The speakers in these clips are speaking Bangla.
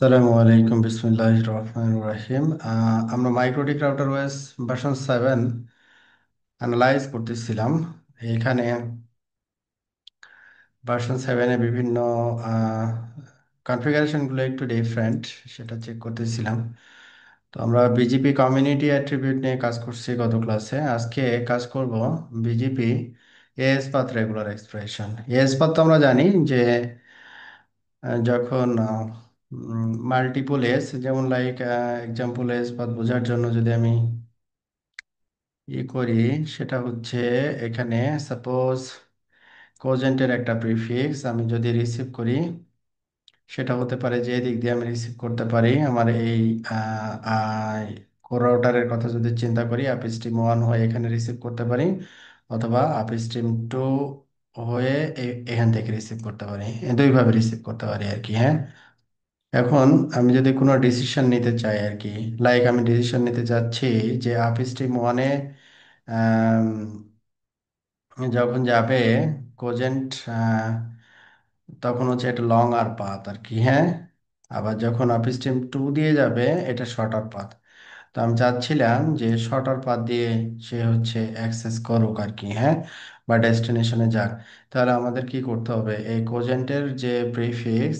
সালামু আলাইকুম বিসমিল্লাহির রহমানির রহিম। আমরা MikroTik router OS version 7 analyse করতেছিলাম। এখানে ভার্সন 7-এ বিভিন্ন কনফিগারেশনগুলো একটু ডিফারেন্ট, সেটা চেক করতেছিলাম। তো আমরা বিজিপি কমিউনিটি অ্যাট্রিবিউট নিয়ে কাজ করছি গত ক্লাসে। আজকে কাজ করব BGP AS path regular expression. AS path তো আমরা জানি যে যখন মাল্টিপল এস, যেমন লাইক এক্সাম্পল এস বাদ বোঝার জন্য যদি আমি করি, সেটা হচ্ছে এখানে সাপোজ কোজেন্টের একটা প্রিফিক্স আমি যদি রিসিভ করি, সেটা হতে পারে যে দিক দিয়ে আমি রিসিভ করতে পারি। আমার এই কোর রাউটারের কথা যদি চিন্তা করি, আপস্ট্রিম 1 হয়ে এখানে রিসিভ করতে পারি, অথবা আপস্ট্রিম 2 হয়ে এখান থেকে রিসিভ করতে পারি। এই দুইভাবে রিসিভ করতে পারি আর কি। হ্যাঁ, এখন আমি যদি কোনো ডিসিশন নিতে চাই আর কি, লাইক আমি ডিসিশন নিতে চাচ্ছি যে আপস্ট্রিম 1-এ যখন যাবে কোজেন্ট, তখন হচ্ছে এটা লং আর পাথ আর কি। হ্যাঁ, আবার যখন আপস্ট্রিম 2 দিয়ে যাবে, এটা শর্টার পাথ। তো আমি চাচ্ছিলাম যে শর্টার পাথ দিয়ে সে হচ্ছে অ্যাক্সেস করুক আর কি। হ্যাঁ, বা ডেস্টিনেশনে যাক। তাহলে আমাদের কি করতে হবে, এই কোজেন্টের যে প্রিফিক্স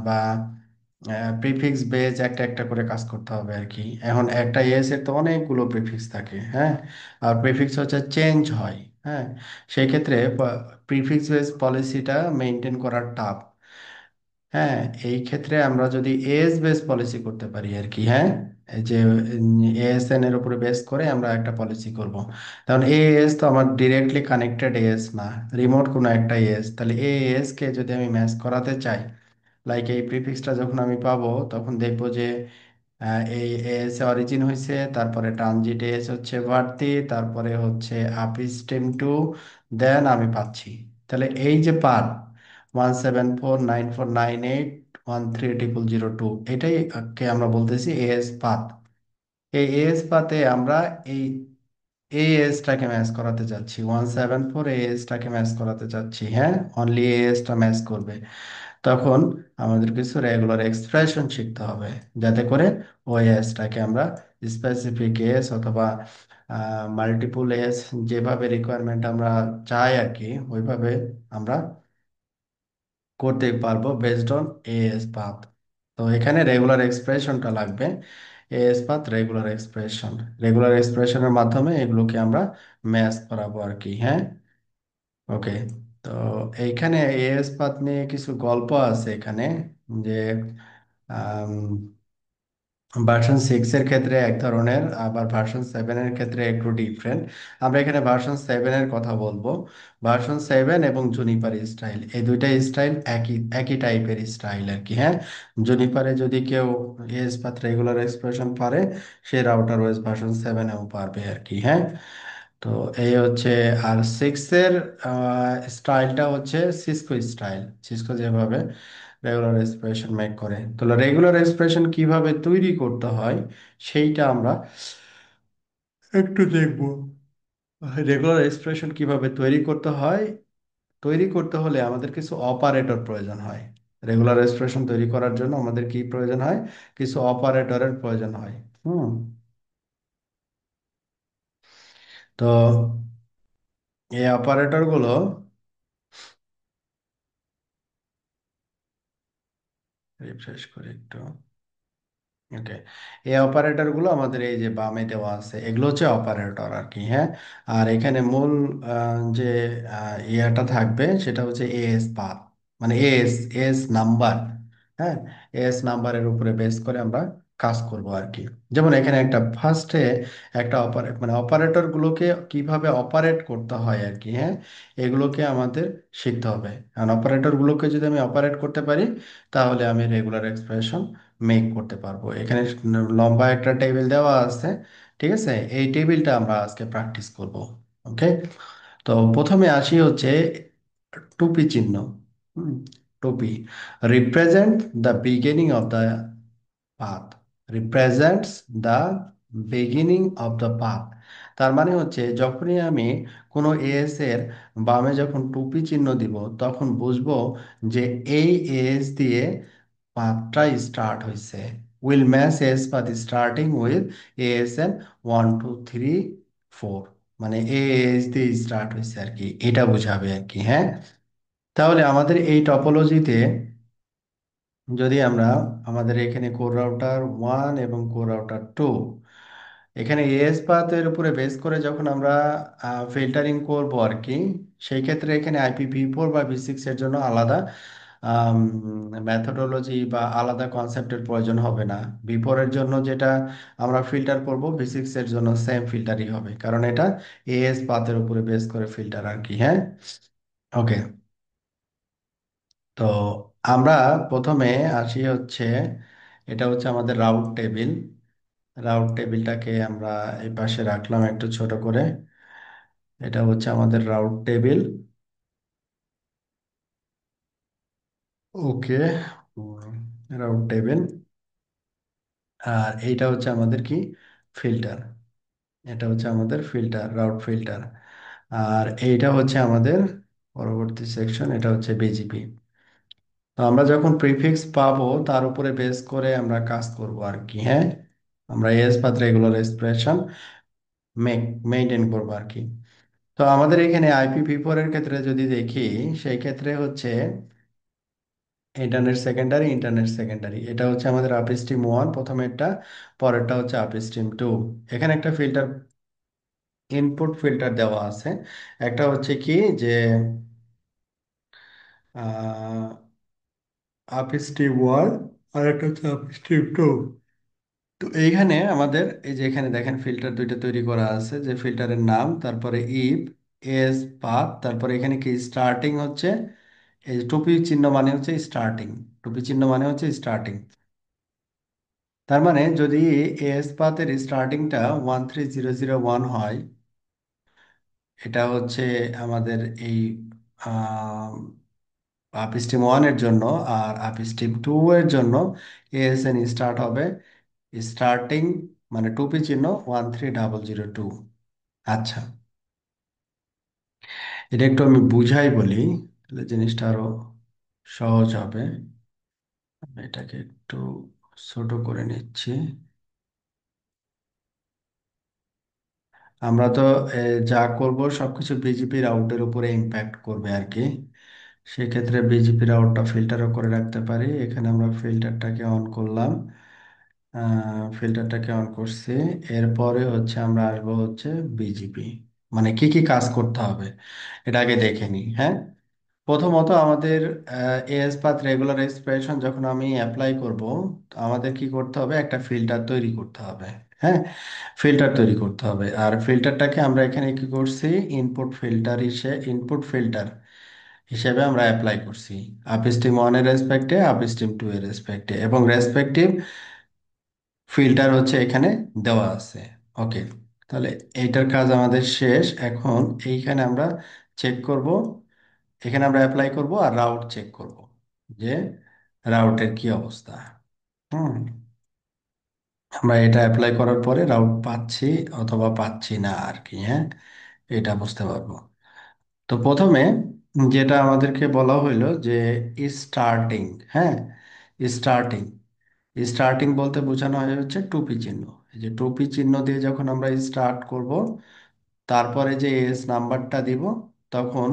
বা প্রিফিক্স বেজ একটা একটা করে কাজ করতে হবে আর কি। এখন একটা এস এর তো অনেকগুলো প্রিফিক্স থাকে। হ্যাঁ, আর প্রিফিক্স হচ্ছে চেঞ্জ হয়। হ্যাঁ, সেই ক্ষেত্রে প্রিফিক্স বেস পলিসিটা মেনটেন করা টাফ। হ্যাঁ, এই ক্ষেত্রে আমরা যদি এএস বেস পলিসি করতে পারি আর কি। হ্যাঁ, এই যে এএসএন এর উপরে বেস করে আমরা একটা পলিসি করব। কারণ এএস তো আমার ডিরেক্টলি কানেক্টেড এএস না, রিমোট কোনো একটা এএস। তাহলে এএস কে যদি আমি ম্যাচ করাতে চাই, লাইক এই প্রিফিক্সটা যখন আমি পাবো, তখন দেখবো যে এই এস অরিজিন হয়েছে, তারপরে ট্রানজিট এস হচ্ছে ভর্তি, তারপরে হচ্ছে আপস্ট্রিম 2, দেন আমি পাচ্ছি। তাহলে এই যে পার 1749498130002, এটাই কে আমরা বলতেছি এএস পাথ। এই এএস পাতে আমরা এই এএসটাকে ম্যাচ করাতে চাচ্ছি, 174 এএসটাকে ম্যাচ করাতে চাচ্ছি। হ্যাঁ, অনলি এএসটা ম্যাচ করবে। তখন আমাদের কিছু রেগুলার এক্সপ্রেশন শিখতে হবে, যাতে করে ওই এসটাকে আমরা স্পেসিফিক এস অথবা মাল্টিপুল এস, যেভাবে রিকোয়ারমেন্ট আমরা চাই আর কি, ওইভাবে আমরা করতে পারবো বেসড অন এএস পাথ। তো এখানে রেগুলার এক্সপ্রেশনটা লাগবে। As path regular expression, regular এক্সপ্রেশনের মাধ্যমে এগুলোকে আমরা ম্যাচ করাবো আর কি। হ্যাঁ, ওকে। তো এইখানে এএস পাথ নিয়ে কিছু গল্প আছে এখানে, যে ভার্সন 6 এর ক্ষেত্রে এক ধরনের, আবার ভার্সন 7 এর ক্ষেত্রে একটু ডিফারেন্ট। আমরা এখানে ভার্সন 7-এর কথা বলবো। ভার্সন 7 এবং জুনিপার স্টাইল, এই দুইটা স্টাইল একই একই টাইপের স্টাইল আর কি। হ্যাঁ, জুনিপারে যদি কেউ এস পাথ রেগুলার এক্সপ্রেশন পারে, সে রাউটার ওএস ভার্সন 7-এও পারবে আর কি। হ্যাঁ, তো এই হচ্ছে। আর 6-এর স্টাইলটা হচ্ছে সিসকো স্টাইল। সিসকো যেভাবে রেগুলার এক্সপ্রেশন মেক করে, তাহলে রেগুলার এক্সপ্রেশন কিভাবে তৈরি করতে হয় সেইটা আমরা একটু দেখব। রেগুলার এক্সপ্রেশন কিভাবে তৈরি করতে হয়, তৈরি করতে হলে আমাদের কিছু অপারেটর প্রয়োজন হয়। রেগুলার এক্সপ্রেশন তৈরি করার জন্য আমাদের কি প্রয়োজন হয়, কিছু অপারেটরের প্রয়োজন হয়। হুম, তো এই অপারেটর গুলো, রিফ্রেশ করে একটু। ওকে, এই অপারেটর গুলো আমাদের এই যে বামে দেওয়া আছে, এগুলো হচ্ছে অপারেটর আর কি। হ্যাঁ, আর এখানে মূল যে ইয়েটা থাকবে, সেটা হচ্ছে এএস পাথ, মানে এস এস নাম্বার। হ্যাঁ, এস নাম্বারের উপরে বেস করে আমরা কাজ করব আর কি। যেমন এখানে একটা ফার্স্টে একটা মানে অপারেটর গুলোকে কিভাবে অপারেট করতে হয় আর কি। হ্যাঁ, এগুলোকে আমাদের শিখতে হবে। আর অপারেটর গুলোকে যদি আমি অপারেট করতে পারি, তাহলে আমি রেগুলার এক্সপ্রেশন মেক করতে পারবো। এখানে লম্বা একটা টেবিল দেওয়া আছে, ঠিক আছে? এই টেবিলটা আমরা আজকে প্র্যাকটিস করব। ওকে, তো প্রথমে আসি হচ্ছে টুপি চিহ্ন। হুম, টুপি represent the beginning of the path, represents the beginning of the path. তার মানে হচ্ছে যখনই আমি কোনো এস এর বামে যখন টুপি চিহ্ন দিব, তখন বুঝবো যে এই এস দিয়ে পাথটা স্টার্ট হয়েছে, will match AS path starting with ASN 1 2 3 4, মানে এএস দিয়ে স্টার্ট হয়েছে আর কি, এটা বোঝাবে আর কি। হ্যাঁ, তাহলে আমাদের এই টপোলজিতে যদি আমরা আমাদের এখানে কোর রাউটার 1 এবং কোর রাউটার 2, এখানে এএস পাথের উপরে বেস করে যখন আমরা ফিল্টারিং করব আর কি, সেই ক্ষেত্রে এখানে আইপি ভি 4 বা ভি 6 এর জন্য আলাদা মেথোডোলজি বা আলাদা কনসেপ্টের প্রয়োজন হবে না। ভি 4 এর জন্য যেটা আমরা ফিল্টার করব, ভি 6 এর জন্য সেম ফিল্টারই হবে, কারণ এটা এএস পাথের উপরে বেস করে ফিল্টার আর কি। হ্যাঁ, ওকে। তো আমরা প্রথমে আসি হচ্ছে, এটা হচ্ছে আমাদের রাউট টেবিল। রাউট টেবিলটাকে আমরা এই পাশে রাখলাম একটু ছোট করে। এটা হচ্ছে আমাদের রাউট টেবিল। ওকে, রাউট টেবিল। আর এইটা হচ্ছে আমাদের কি, ফিল্টার। এটা হচ্ছে আমাদের ফিল্টার, রাউট ফিল্টার। আর এইটা হচ্ছে আমাদের পরবর্তী সেকশন, এটা হচ্ছে বিজিপি। তো আমরা যখন প্রিফিক্স পাবো তার উপরে বেস করে আমরা কাজ করব আর কি। হ্যাঁ, আমরা S path regular expression maintain করবো আর কি। তো আমাদের এখানে আইপি ভি 4 এর ক্ষেত্রে যদি দেখি, সেই ক্ষেত্রে হচ্ছে ইন্টারনেট সেকেন্ডারি, এটা হচ্ছে আমাদের আপস্ট্রিম 1 প্রথমেরটা, পরেরটা হচ্ছে আপস্ট্রিম 2। এখানে একটা ফিল্টার, ইনপুট ফিল্টার দেওয়া আছে। একটা হচ্ছে কি যে আপস্ট্রিম 1, আর একটা হচ্ছে আপস্ট্রিম 2। তো এইখানে আমাদের এই যে এখানে দেখেন ফিল্টার দুইটা তৈরি করা আছে, যে ফিল্টারের নাম, তারপরে ইফ এস পাথ, তারপরে এখানে কি স্টার্টিং হচ্ছে, এই যে টুপি চিহ্ন মানে হচ্ছে স্টার্টিং, টুপি চিহ্ন মানে হচ্ছে স্টার্টিং। তার মানে যদি এস পাথের স্টার্টিংটা 1 3 0 0 1 হয়, এটা হচ্ছে আমাদের এই আপস্ট্রিম 1 এর জন্য। আর আপস্ট্রিম 2 এর জন্য এএসএন স্টার্ট হবে স্টার্টিং, মানে টুপি চিহ্ন 1 3 0 0 2। আচ্ছা, এটা একটু আমি বুঝাই বলি, তাহলে জিনিসটা আরো সহজ হবে। আমি এটাকে একটু ছোট করে নিচ্ছি। আমরা তো যা করব সবকিছু বিজেপি রাউটের উপরে ইম্প্যাক্ট করবে আর কি। সেক্ষেত্রে বিজেপি রাউটটা ফিল্টারও করে রাখতে পারি। এখানে আমরা ফিল্টারটাকে অন করলাম, ফিল্টারটাকে অন করছি। এরপরে হচ্ছে আমরা আসবো হচ্ছে বিজেপি, মানে কি কি কাজ করতে হবে এটা আগে দেখে নিই। হ্যাঁ, প্রথমত আমাদের এএস পাথ রেগুলার এক্সপ্রেশন যখন আমি অ্যাপ্লাই করব, তো আমাদের কি করতে হবে, একটা ফিল্টার তৈরি করতে হবে। হ্যাঁ, ফিল্টার তৈরি করতে হবে। আর ফিল্টারটাকে আমরা এখানে কি করছি, ইনপুট ফিল্টার হিসেবে আমরা অ্যাপ্লাই করছি আপস্ট্রিম 1 এর রেসপেক্টে, আপস্ট্রিম 2 এর রেসপেক্টে, এবং রেসপেক্টিভ ফিল্টার হচ্ছে এখানে দেওয়া আছে। ওকে, তাহলে এইটার কাজ আমাদের শেষ। এখন এইখানে আমরা চেক করব, এখানে আমরা অ্যাপ্লাই করব আর রাউট চেক করব, যে রাউটের কি অবস্থা। হুম, আমরা এটা অ্যাপ্লাই করার পরে রাউট পাচ্ছি অথবা পাচ্ছি না আর কি। হ্যাঁ, এটা বুঝতে পারবো। তো প্রথমে যেটা আমাদেরকে বলা হইলো যে স্টার্টিং। হ্যাঁ, স্টার্টিং, স্টার্টিং বলতে বোঝানো হয় হচ্ছে টুপি চিহ্ন। এই যে টুপি চিহ্ন দিয়ে যখন আমরা স্টার্ট করব, তারপরে যে এস নাম্বারটা দিব, তখন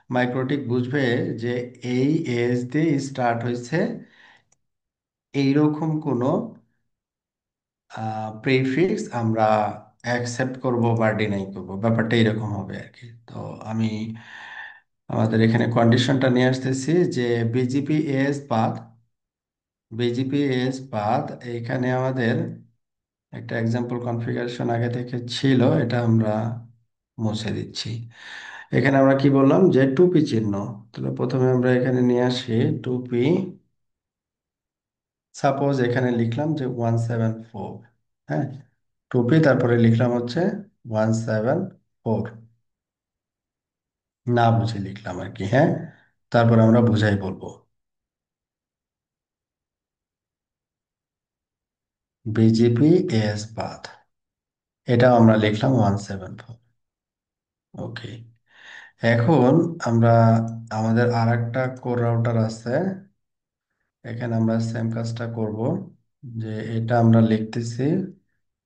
মাইক্রোটিক বুঝবে যে এই এস দিয়ে স্টার্ট হয়েছে, এইরকম কোনো প্রিফিক্স আমরা অ্যাকসেপ্ট করব বা ডিনাই করব, ব্যাপারটা এরকম হবে আর কি। তো আমি আমাদের এখানে কন্ডিশনটা নিয়ে আসতেছি, যে BGP AS path, BGP AS path, এইখানে আমাদের একটা এক্সাম্পল কনফিগারেশন আগে থেকে ছিল, এটা আমরা মুছে দিচ্ছি। এখানে আমরা কি বললাম, যে টুপি চিহ্ন। তাহলে প্রথমে আমরা এখানে নিয়ে আসি টুপি, সাপোজ এখানে লিখলাম যে 174। হ্যাঁ, টুপি, তারপরে লিখলাম হচ্ছে 174, না বুঝে লিখলাম আর কি। হ্যাঁ, তারপর আমরা বুঝাই বলবো বিজিপি এস পাথ, এটা আমরা লিখলাম 174। ওকে, এখন আমরা আমাদের আর একটা কোর রাউটার আছে, এখানে আমরা সেম কাজটা করব, যে এটা আমরা লিখতেছি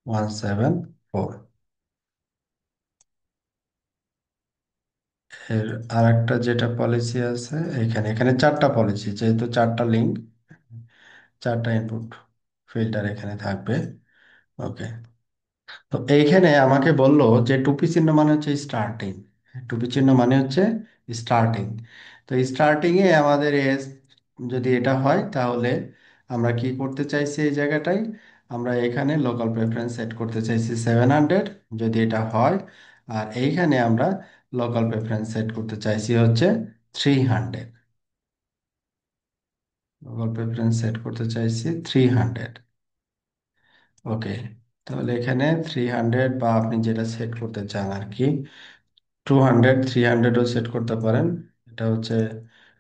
174। এর আর একটা যেটা পলিসি আছে, এখানে এখানে চারটা পলিসি, যেহেতু চারটা লিঙ্ক, চারটা ইনপুট ফিল্টার এখানে থাকবে। ওকে। তো এইখানে আমাকে বললো যে টুপি চিহ্ন মানে হচ্ছে স্টার্টিং। টুপি চিহ্ন মানে হচ্ছে স্টার্টিং। তো স্টার্টিং এ আমাদের এস যদি এটা হয়, তাহলে আমরা কি করতে চাইছি এই জায়গাটায়, আমরা এখানে লোকাল প্রেফারেন্স সেট করতে চাইছি 700 যদি এটা হয়। আর এইখানে আমরা লোকাল প্রেফারেন্স সেট করতে চাইছি হচ্ছে 300। লোকাল প্রেফারেন্স সেট করতে চাইছি 300। ওকে। তাহলে এখানে 300, বা আপনি যেটা সেট করতে চান আর কি, 200, 300ও সেট করতে পারেন। এটা হচ্ছে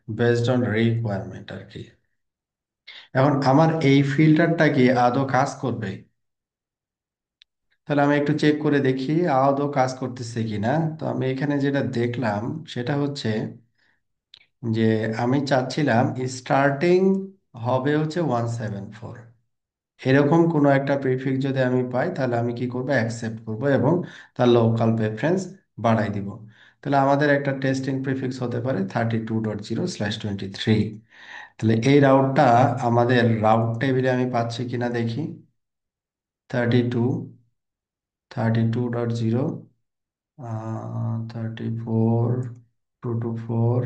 বেসড অন রিকোয়ারমেন্ট আর কি। এখন আমার এই ফিল্টারটা কি আদৌ কাজ করবে? তাহলে আমি একটু চেক করে দেখি আদৌ কাজ করতেছে কিনা। তো আমি এখানে যেটা দেখলাম সেটা হচ্ছে যে আমি চাচ্ছিলাম স্টার্টিং হবে হচ্ছে 174। এরকম কোনো একটা প্রিফিক্স যদি আমি পাই, তাহলে আমি কি করব, অ্যাকসেপ্ট করব এবং তার লোকাল প্রেফারেন্স বাড়াই দিব। তাহলে আমাদের একটা টেস্টিং প্রিফিক্স হতে পারে 32.0/23। তাহলে এই রাউটটা আমাদের রাউট টেবিলে আমি পাচ্ছি কিনা দেখি। 32, 32.0, 34, 224,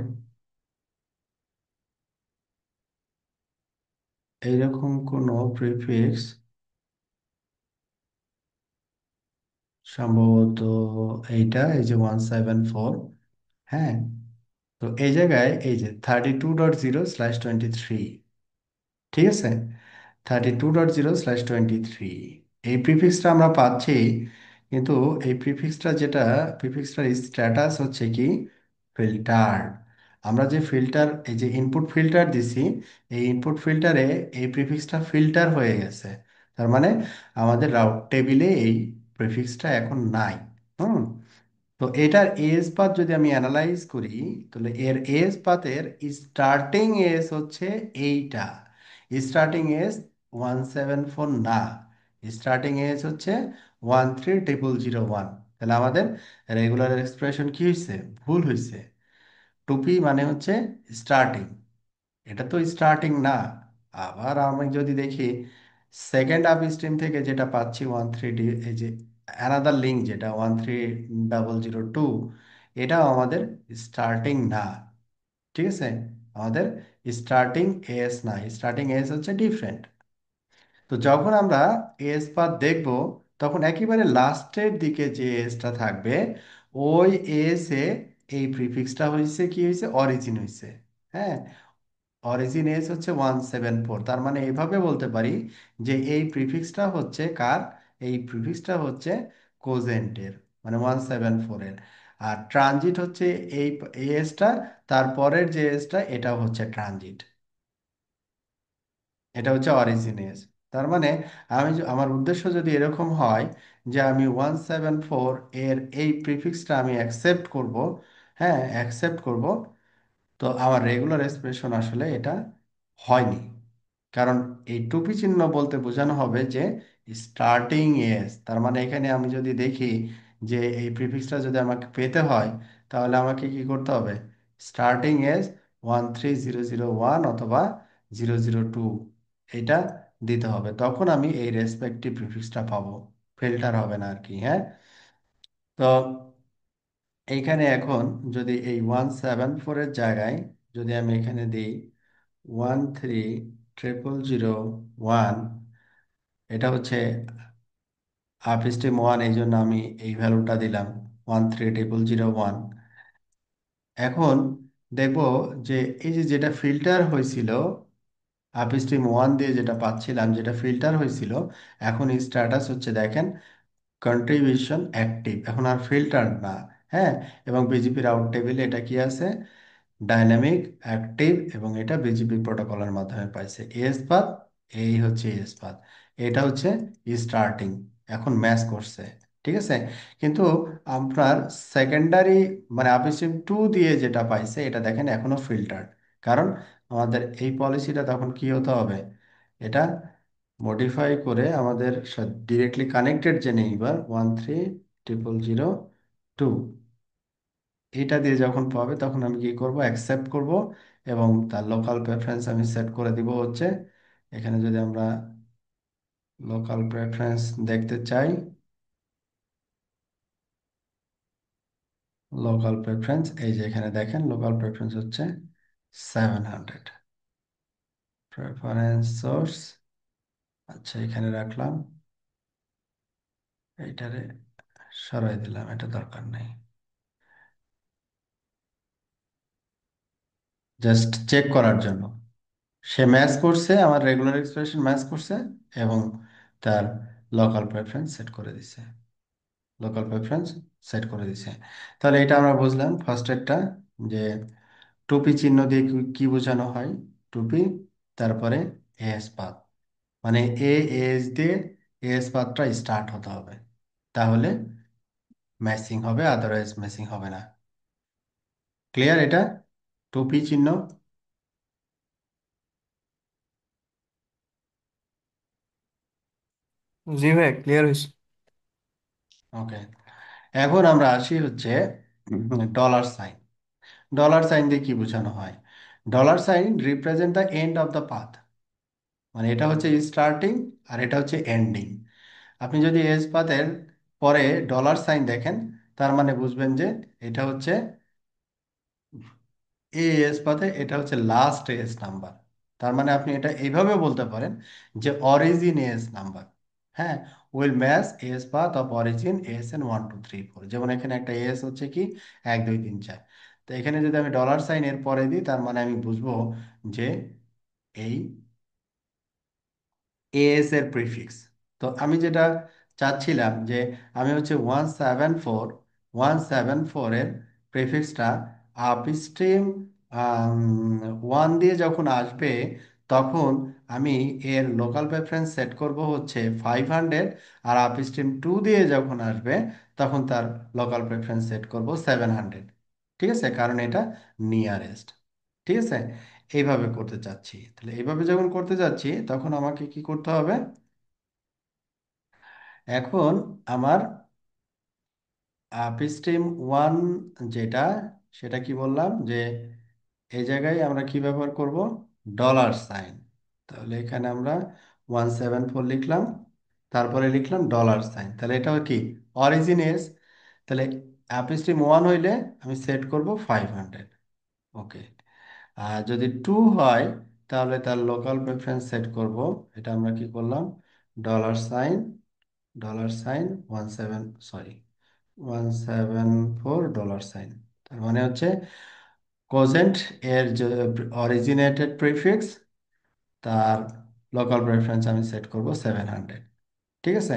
এইরকম কোনো প্রিফিক্স সম্ভবত এইটা, এই যে 174। হ্যাঁ। তো এই জায়গায় এই যে 32.0/23, ঠিক আছে, 32.0/23, এই প্রিফিক্সটা আমরা পাচ্ছি। কিন্তু এই প্রিফিক্সটা যেটা, প্রিফিক্সটার স্ট্যাটাস হচ্ছে কি, ফিল্টার। আমরা যে ফিল্টার, এই যে ইনপুট ফিল্টার দিছি, এই ইনপুট ফিল্টারে এই প্রিফিক্সটা ফিল্টার হয়ে গেছে। তার মানে আমাদের রাউট টেবিলে এই প্রিফিক্সটা এখন নাই। হুম। তো এটার এজ পাথ যদি আমি অ্যানালাইজ করি, তাহলে এর এজ পাথের স্টার্টিং এজ হচ্ছে এইটা। স্টার্টিং এজ 174 না, স্টার্টিং এজ হচ্ছে 130001। তাহলে আমাদের রেগুলার এক্সপ্রেশন কি হয়েছে, ভুল হয়েছে। টুপি মানে হচ্ছে স্টার্টিং, এটা তো স্টার্টিং না। আবার আমি যদি দেখি সেকেন্ড আপ স্ট্রিম থেকে যেটা পাচ্ছি 13, এই যে অ্যানাদার লিঙ্ক যেটা 130002, এটাও আমাদের স্টার্টিং না। ঠিক আছে, আমাদের স্টার্টিং এস না, স্টার্টিং এস হচ্ছে ডিফারেন্ট। তো যখন আমরা এস পাথ দেখব, তখন একেবারে লাস্টের দিকে যে এসটা থাকবে, ওই এস এ এই প্রিফিক্সটা হয়েছে কি হয়েছে, অরিজিন হয়েছে। হ্যাঁ, অরিজিন এজ হচ্ছে 174। তার মানে এইভাবে বলতে পারি যে এই প্রিফিক্সটা হচ্ছে কার, এই প্রিফিক্সটা হচ্ছে কোজেন্টের, মানে 174-এর। আর ট্রানজিট হচ্ছে এই এজটা, তারপরের যে এজটা এটা হচ্ছে ট্রানজিট, এটা হচ্ছে অরিজিন এজ। তার মানে আমার উদ্দেশ্য যদি এরকম হয় যে আমি 174 এর এই প্রিফিক্সটা আমি অ্যাকসেপ্ট করব, হ্যাঁ অ্যাকসেপ্ট করব, তো আমার রেগুলার এক্সপ্রেশন আসলে এটা হয়নি। কারণ এই টুপি চিহ্ন বলতে বোঝানো হবে যে স্টার্টিং এজ। তার মানে এখানে আমি যদি দেখি যে এই প্রিফিক্সটা যদি আমাকে পেতে হয়, তাহলে আমাকে কি করতে হবে, স্টার্টিং এজ 13001 অথবা 002, এটা দিতে হবে, তখন আমি এই রেসপেক্টিভ প্রিফিক্সটা পাবো, ফিল্টার হবে না আর কি। হ্যাঁ। তো এইখানে এখন যদি এই 174-এর জায়গায় যদি আমি এখানে দিই 130001, এটা হচ্ছে হাফ স্টেম 1, এই জন্য আমি এই ভ্যালুটা দিলাম 130001। এখন দেখব যে এই যে যেটা ফিল্টার হয়েছিল, হাফ স্টেম 1 দিয়ে যেটা পাচ্ছিলাম, যেটা ফিল্টার হয়েছিল, এখন স্ট্যাটাস হচ্ছে দেখেন কন্ট্রিবিউশন অ্যাক্টিভ, এখন আর ফিল্টার না। হ্যাঁ। এবং বিজেপির আউট টেবিলে এটা কি আছে, ডাইনামিক অ্যাক্টিভ, এবং এটা বিজিপি প্রোটোকলের মাধ্যমে পাইছে এস পাথ। এই হচ্ছে এস পাথ, এটা হচ্ছে স্টার্টিং, এখন ম্যাচ করছে। ঠিক আছে। কিন্তু আপনার সেকেন্ডারি মানে আপস্ট্রিম 2 দিয়ে যেটা পাইছে, এটা দেখেন এখনো ফিল্টার্ড। কারণ আমাদের এই পলিসিটা তখন কি হতে হবে, এটা মডিফাই করে আমাদের ডিরেক্টলি কানেক্টেড যে নেইবার 130002, এটা দিয়ে যখন পাবে তখন আমি কি করব, অ্যাকসেপ্ট করব এবং তার লোকাল প্রেফারেন্স আমি সেট করে দিব হচ্ছে, এখানে যদি আমরা লোকাল প্রেফারেন্স দেখতে চাই, লোকাল প্রেফারেন্স এই যে এখানে দেখেন লোকাল প্রেফারেন্স হচ্ছে 700, প্রেফারেন্স সোর্স, আচ্ছা এখানে রাখলাম, এইটারে সরাই দিলাম, এটা দরকার নেই, জাস্ট চেক করার জন্য। সে ম্যাচ করছে, আমার রেগুলার এক্সপ্রেশন ম্যাচ করছে এবং তার লোকাল প্রেফারেন্স সেট করে দিছে, লোকাল প্রেফারেন্স সেট করে দিছে। তাহলে এটা আমরা বুঝলাম ফার্স্ট একটা, যে টুপি চিহ্ন দিয়ে কি কি বোঝানো হয়, টুপি, তারপরে এস পাথ, মানে এস দিয়ে এস পাথটা স্টার্ট হতে হবে, তাহলে ম্যাচিং হবে, আদারওয়াইজ ম্যাচিং হবে না। ক্লিয়ার এটা, টুপি চিহ্ন। জি ভাই, ক্লিয়ার হয়েছে। ওকে, এখন আমরা আসি হচ্ছে ডলার সাইন। ডলার সাইন দিয়ে কি বোঝানো হয়, dollar sign represent the end of the path, মানে এটা হচ্ছে স্টার্টিং আর এটা হচ্ছে এন্ডিং। আপনি যদি এস পাথের পরে ডলার সাইন দেখেন, তার মানে বুঝবেন যে এটা হচ্ছে এস পাথে, এটা হচ্ছে লাস্ট এস নাম্বার। তার মানে আপনি এটা এইভাবে বলতে পারেন যে অরিজিন এস নাম্বার, হ্যাঁ, will match AS path of origin S N 1 2 3 4, যেমন এখানে একটা এস হচ্ছে কি 1 2 3 4। তো এখানে যদি আমি ডলার সাইন এর পরে দিই, তার মানে আমি বুঝবো যে এই এস এর প্রিফিক্স। তো আমি যেটা চাচ্ছিলাম যে আমি হচ্ছে 174 এর প্রিফিক্সটা আপস্ট্রিম 1 দিয়ে যখন আসবে, তখন আমি এর লোকাল প্রেফারেন্স সেট করব হচ্ছে 500, আর আপস্ট্রিম 2 দিয়ে যখন আসবে তখন তার লোকাল প্রেফারেন্স সেট করব 700। ঠিক আছে, কারণ এটা নিয়ারেস্ট। ঠিক আছে, এইভাবে করতে চাচ্ছি। তাহলে এইভাবে যখন করতে যাচ্ছি তখন আমাকে কি করতে হবে, এখন আমার আপস্ট্রিম 1 যেটা, সেটা কি বললাম যে এই জায়গায় আমরা কি ব্যবহার করব, ডলার সাইন। তাহলে এখানে আমরা 174 লিখলাম, তারপরে লিখলাম ডলার সাইন, তাহলে এটা কি অরিজিন এস। তাহলে আপস্ট্রিম 1 হইলে আমি সেট করব 500। ওকে, আর যদি 2 হয় তাহলে তার লোকাল প্রেফারেন্স সেট করব, এটা আমরা কি করলাম, dollar sign, dollar sign 17, sorry 174 dollar sign. তার মানে হচ্ছে কোজেন্ট এর যে অরিজিনেটেড প্রিফিক্স, তার লোকাল প্রেফারেন্স আমি সেট করব 700। ঠিক আছে,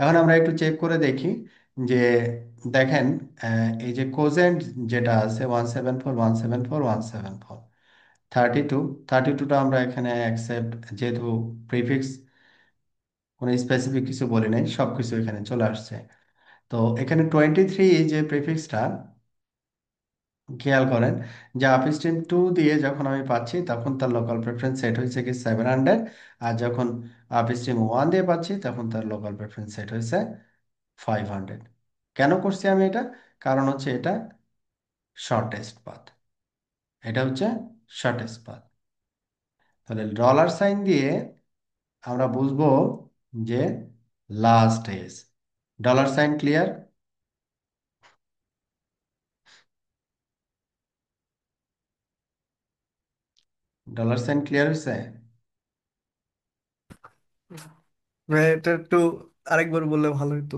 এখন আমরা একটু চেক করে দেখি যে দেখেন, এই যে কোজেন্ট যেটা আছে 174 174 174, 32, 32টা আমরা এখানে অ্যাকসেপ্ট, যেহেতু প্রিফিক্স কোনো স্পেসিফিক কিছু বলি নাই, সব কিছু এখানে চলে আসছে। তো এখানে 23 যে প্রিফিক্সটা, খেয়াল করেন যে আপস্ট্রিম 2 দিয়ে যখন আমি পাচ্ছি তখন তার লোকাল প্রেফারেন্স সেট হয়েছে কি 700, আর যখন আপস্ট্রিম 1 দিয়ে পাচ্ছি তখন তার লোকাল প্রেফারেন্স সেট হয়েছে 500। কেন করছি আমি এটা, কারণ হচ্ছে এটা শর্টেস্ট পাথ, এটা হচ্ছে শর্টেস্ট পাথ। তাহলে ডলার সাইন দিয়ে আমরা বুঝবো যে last edge, dollar sign clear, dollar sign clear হয়েছে। ভাই এটা একটু আরেকবার বললে ভালো হতো।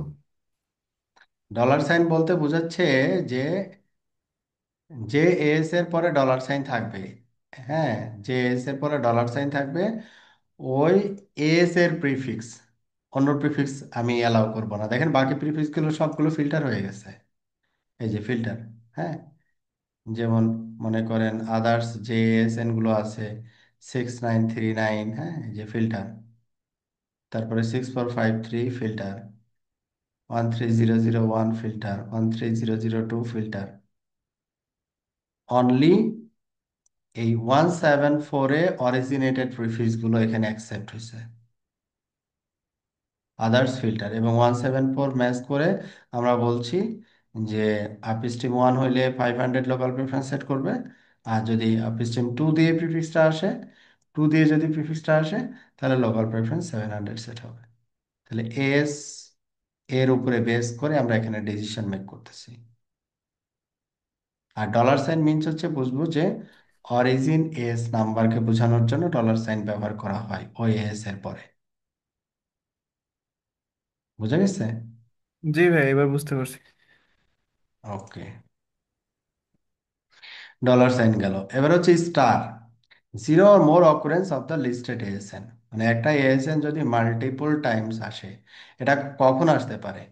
ডলার সাইন বলতে বোঝাচ্ছে যে যে এস এর পরে ডলার সাইন থাকবে, হ্যাঁ, যে এস এর পরে ডলার সাইন থাকবে, ওই এস এর প্রিফিক্স, অন্য প্রিফিক্স আমি অ্যালাউ করব না। দেখেন বাকি প্রিফিক্স গুলো সবগুলো ফিল্টার হয়ে গেছে, এই যে ফিল্টার, হ্যাঁ, যেমন মনে করেন আদার্স যে এস এন গুলো আছে 6939, হ্যাঁ, এই যে ফিল্টার, তারপরে 6453 ফিল্টার, 130001 ফিল্টার, 130002 ফিল্টার, অনলি এই 174-এ অরিজিনেটেড প্রিফিক্স গুলো এখানে অ্যাকসেপ্ট হয়েছে, আদার্স ফিল্টার, এবং 174 ম্যাচ করে আমরা বলছি যে আপস্ট্রিম 1 হইলে 500 লোকাল প্রিফারেন্স সেট করবে, আর যদি আপস্ট্রিম 2 দিয়ে প্রিফিক্সটা আসে, 2 দিয়ে যদি প্রিফিক্সটা আসে, তাহলে লোকাল প্রিফারেন্স 700 সেট হবে। তাহলে এস এর উপরে বেস করে আমরা এখানে ডিসিশন মেক করতেছি। আর ডলার সাইন মিনস হচ্ছে বুঝবো যে অরিজিন এস নাম্বারকে বোঝানোর জন্য ডলার সাইন ব্যবহার করা হয় ওই এস এর পরে। বুঝা গেছে? জি ভাই, এবার বুঝতে পারছি। ওকে, ডলার সাইন গেল। এবার হচ্ছে star, zero or more occurrence of the listed ASN. মানে একটা এএসএন যদি মাল্টিপল টাইমস আসে, এটা কখন আসতে পারে?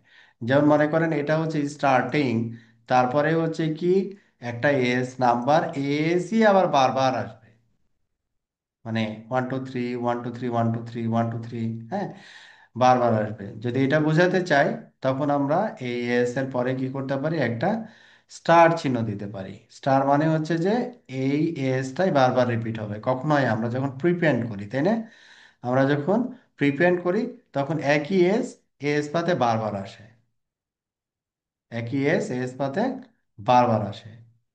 যেমন মনে করেন এটা হচ্ছে স্টার্টিং, তারপরে হচ্ছে কি একটা এস নাম্বার এসই আবার বারবার আসবে, মানে 1 2 3 1 2 3 1 2 3 1 2 3, হ্যাঁ, বারবার আসবে। যদি এটা বোঝাতে চাই, তখন আমরা এই এস এর পরে কি করতে পারি, একটা স্টার চিহ্ন দিতে পারি। স্টার মানে হচ্ছে যে এই এসটাই বারবার রিপিট হবে। কখন হয়? আমরা যখন প্রিপেন্ড করি, তাই না? আমরা যখন প্রিপেন্ড করি, তখন একই এস এস পাতে বারবার আসে, একই এস এস পাতে বারবার আসে।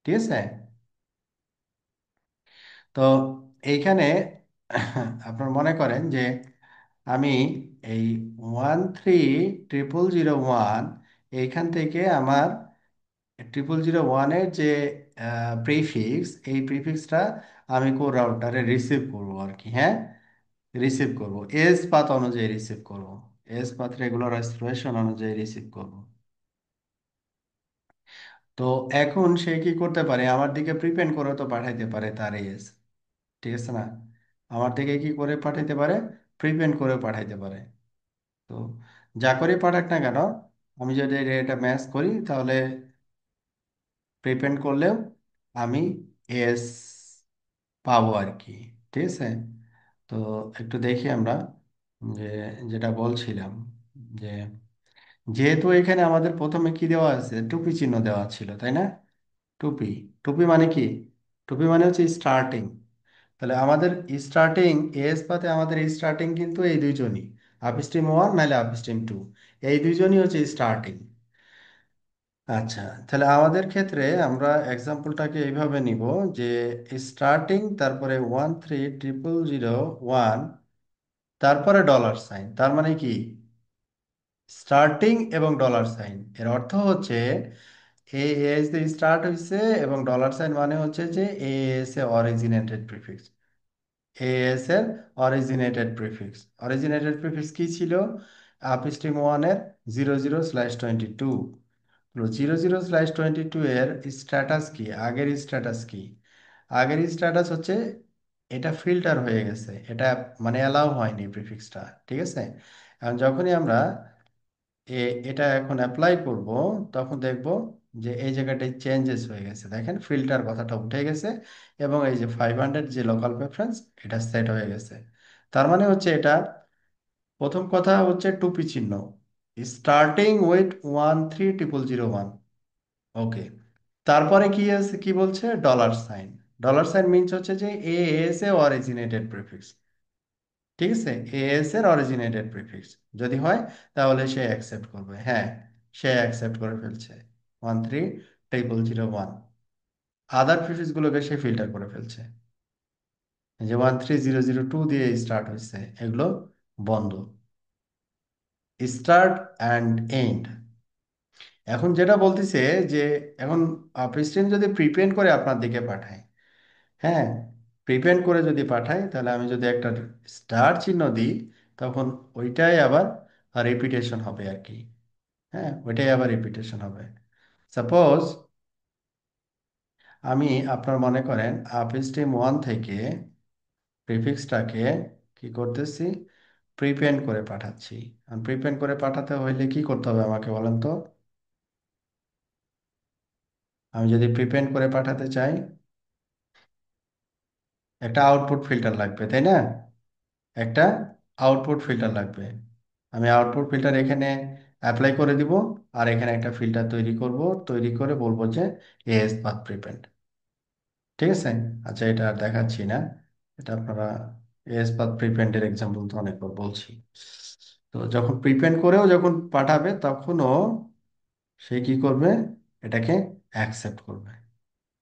ঠিক আছে? তো এইখানে আপনার মনে করেন যে আমি এই 130001, এইখান থেকে আমার 0001-এর যে প্রিফিক্স, এই প্রিফিক্সটা আমি কোর রাউটারে রিসিভ করবো আর কি, হ্যাঁ, রিসিভ করব, এস পাথ অনুযায়ী রিসিভ করব, এস পাথ রেগুলারাইজেশন অনুযায়ী রিসিভ করব। তো এখন সে কি করতে পারে, আমার দিকে প্রিপেন্ড করে তো পাঠাইতে পারে তার এস, ঠিক আছে না? আমার দিকে কি করে পাঠাইতে পারে, প্রিপেন্ড করে পাঠাইতে পারে। তো যা করে পাঠাক না কেন, আমি যদি এটা ম্যাচ করি, তাহলে প্রিপেন্ড করলেও আমি এস পাবো আর কি। ঠিক আছে? তো একটু দেখি আমরা যে, যেটা বলছিলাম যে যেহেতু এখানে আমাদের প্রথমে কি দেওয়া আছে, টুপি চিহ্ন দেওয়া ছিল, তাই না? টুপি, টুপি মানে কি? টুপি মানে হচ্ছে স্টার্টিং। তাহলে আমাদের স্টার্টিং এস পাতে আমাদের স্টার্টিং কিন্তু এই দুইজনই, আপস্ট্রিম 1 নাহলে আপস্ট্রিম 2, এই দুইজনই হচ্ছে স্টার্টিং। আচ্ছা, তাহলে আমাদের ক্ষেত্রে আমরা এক্সাম্পলটাকে এইভাবে নিব যে স্টার্টিং, তারপরে 130001, তারপরে ডলার সাইন। তার মানে কি স্টার্টিং এবং ডলার সাইন, এর অর্থ হচ্ছে এ এস দিয়ে স্টার্ট হয়েছে, এবং ডলার সাইন মানে হচ্ছে যে এএস এ অরিজিনেটেড প্রিফিক্স, এএস এর অরিজিনেটেড প্রিফিক্স। অরিজিনেটেড প্রিফিক্স কি ছিল? আপস্ট্রিম 1-এর 00/22। 00/22 এর স্ট্যাটাস কি, আগের স্ট্যাটাস কি? আগের স্ট্যাটাস হচ্ছে এটা ফিল্টার হয়ে গেছে, এটা মানে অ্যালাউ হয়নি প্রিফিক্সটা। ঠিক আছে? এখন যখনই আমরা এটা এখন অ্যাপ্লাই করব, তখন দেখব যে এই জায়গাটায় চেঞ্জেস হয়ে গেছে। দেখেন ফিল্টার কথাটা উঠে গেছে, এবং এই যে 500 যে লোকাল প্রেফারেন্স, এটা সেট হয়ে গেছে। তার মানে হচ্ছে এটা, প্রথম কথা হচ্ছে টুপি চিহ্ন, স্টার্টিং উইথ 130001। ওকে, তারপরে কি আছে, কি বলছে? Dollar sign. Dollar sign means হচ্ছে যে এএস এ অরিজিনেটেড প্রিফিক্স। ঠিক আছে? এএস এর অরিজিনেটেড প্রিফিক্স যদি হয়, তাহলে সে অ্যাকসেপ্ট করবে। হ্যাঁ, সে অ্যাকসেপ্ট করে ফেলছে 130001। আদার প্রিফিক্স গুলোকে সে ফিল্টার করে ফেলছে। এই যে 13002 দিয়ে স্টার্ট হয়েছে, এগুলো বন্ধ। Start and end. এখন যেটা বলতেছে যে, এখন প্রেসিডেন্ট যদি প্রিপেন্ড করে আপনার দিকে পাঠায়, হ্যাঁ, প্রিপেন্ড করে যদি পাঠায়, তাহলে আমি যদি একটা স্টার চিহ্ন দিই, তখন ওইটাই আবার রিপিটেশন হবে আর কি। হ্যাঁ, ওইটাই আবার রিপিটেশন হবে। সাপোজ আমি, আপনার মনে করেন আপস্ট্রিম 1 থেকে প্রিফিক্সটাকে কি করতেছি, প্রিপেন্ড করে পাঠাচ্ছি। প্রিপেন্ড করে পাঠাতে হইলে কি করতে হবে আমাকে বলেন তো? আমি যদি প্রিপেন্ড করে পাঠাতে চাই, একটা আউটপুট ফিল্টার লাগবে, তাই না? একটা আউটপুট ফিল্টার লাগবে। আমি আউটপুট ফিল্টার এখানে অ্যাপ্লাই করে দিব, আর এখানে একটা ফিল্টার তৈরি করব, তৈরি করে বলবো যে এএস পাথ প্রিপেন্ড। ঠিক আছে। আচ্ছা, এটা আর দেখাচ্ছি না। এটা আপনারা এস বা প্রিপেন্ডের এক্সাম্পল তো অনেকবার বলছি। তো যখন প্রিপেন্ড করেও যখন পাঠাবে তখনও সে কি করবে, এটাকে অ্যাকসেপ্ট করবে।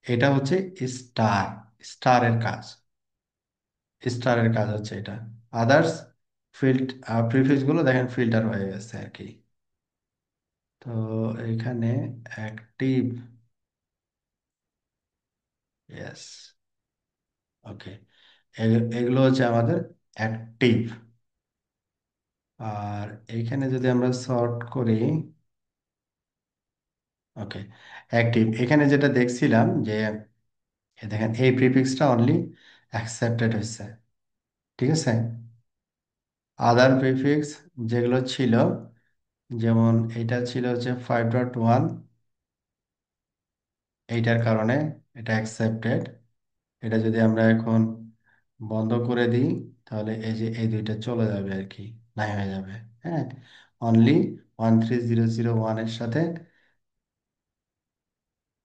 এটা হচ্ছে স্টার, স্টারের কাজ। স্টারের কাজ হচ্ছে এটা। আদার্স ফিল্ড, প্রিফিক্স গুলো দেখেন ফিল্টার হয়ে গেছে আর কি। তো এখানে অ্যাক্টিভ, ইয়েস, ওকে, এগুলো হচ্ছে আমাদের অ্যাক্টিভ। আর এইখানে যদি আমরা সর্ট করি, ওকে, অ্যাক্টিভ, এখানে যেটা দেখছিলাম যে দেখেন এই প্রিফিক্সটা অনলি অ্যাকসেপ্টেড হয়েছে, ঠিক আছে। আদার প্রিফিক্স যেগুলো ছিল, যেমন এটা ছিল হচ্ছে 5.1, এইটার কারণে এটা অ্যাকসেপ্টেড। এটা যদি আমরা এখন বন্ধ করে দিই, তাহলে এই যে এই দুইটা চলে যাবে আর কি, নাই হয়ে যাবে। হ্যাঁ, অনলি 13001 এর সাথে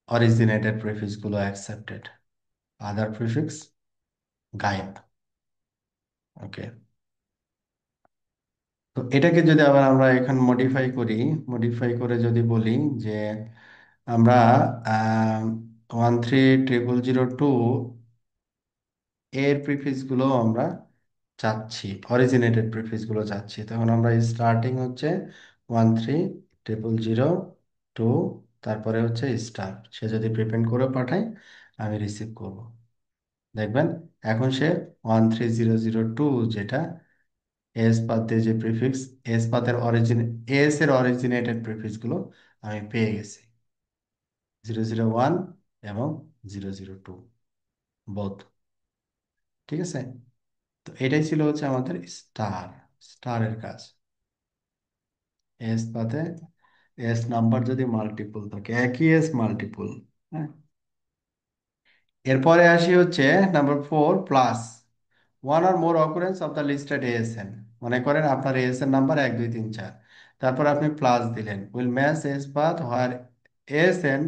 অরিজিনেটেড প্রিফিক্স গুলো অ্যাকসেপ্টেড, আদার প্রিফিক্স গায়েব। ওকে, তো এটাকে যদি আবার আমরা এখন মডিফাই করি, মডিফাই করে যদি বলি যে আমরা 130002 এর প্রিফিক্স গুলো আমরা চাচ্ছি, অরিজিনেটেড প্রিফিক্স গুলো চাচ্ছি, তখন আমরা স্টার্টিং হচ্ছে 130002, তারপরে হচ্ছে স্টার, সে যদি প্রিপেন্ড করে পাঠায় আমি রিসিভ করব। দেখবেন এখন সে 13002, যেটা এস পাতে যে প্রিফিক্স, এস পাতের অরিজিন, এস এর অরিজিনেটেড প্রিফিক্স গুলো আমি পেয়ে গেছি, 001 এবং 002 বোথ। ঠিক আছে। তো এটাই ছিল হচ্ছে আমাদের স্টার, স্টারের কাজ। এস পাতে এস নাম্বার যদি মাল্টিপল থাকে, একই এস মাল্টিপল। হ্যাঁ, এরপরে আসি হচ্ছে number 4, plus one or more occurrence of the listed ASN. মনে করেন আপনার এএসএন নাম্বার 1 2 3 4, তারপর আপনি প্লাস দিলেন, will match AS path where ASN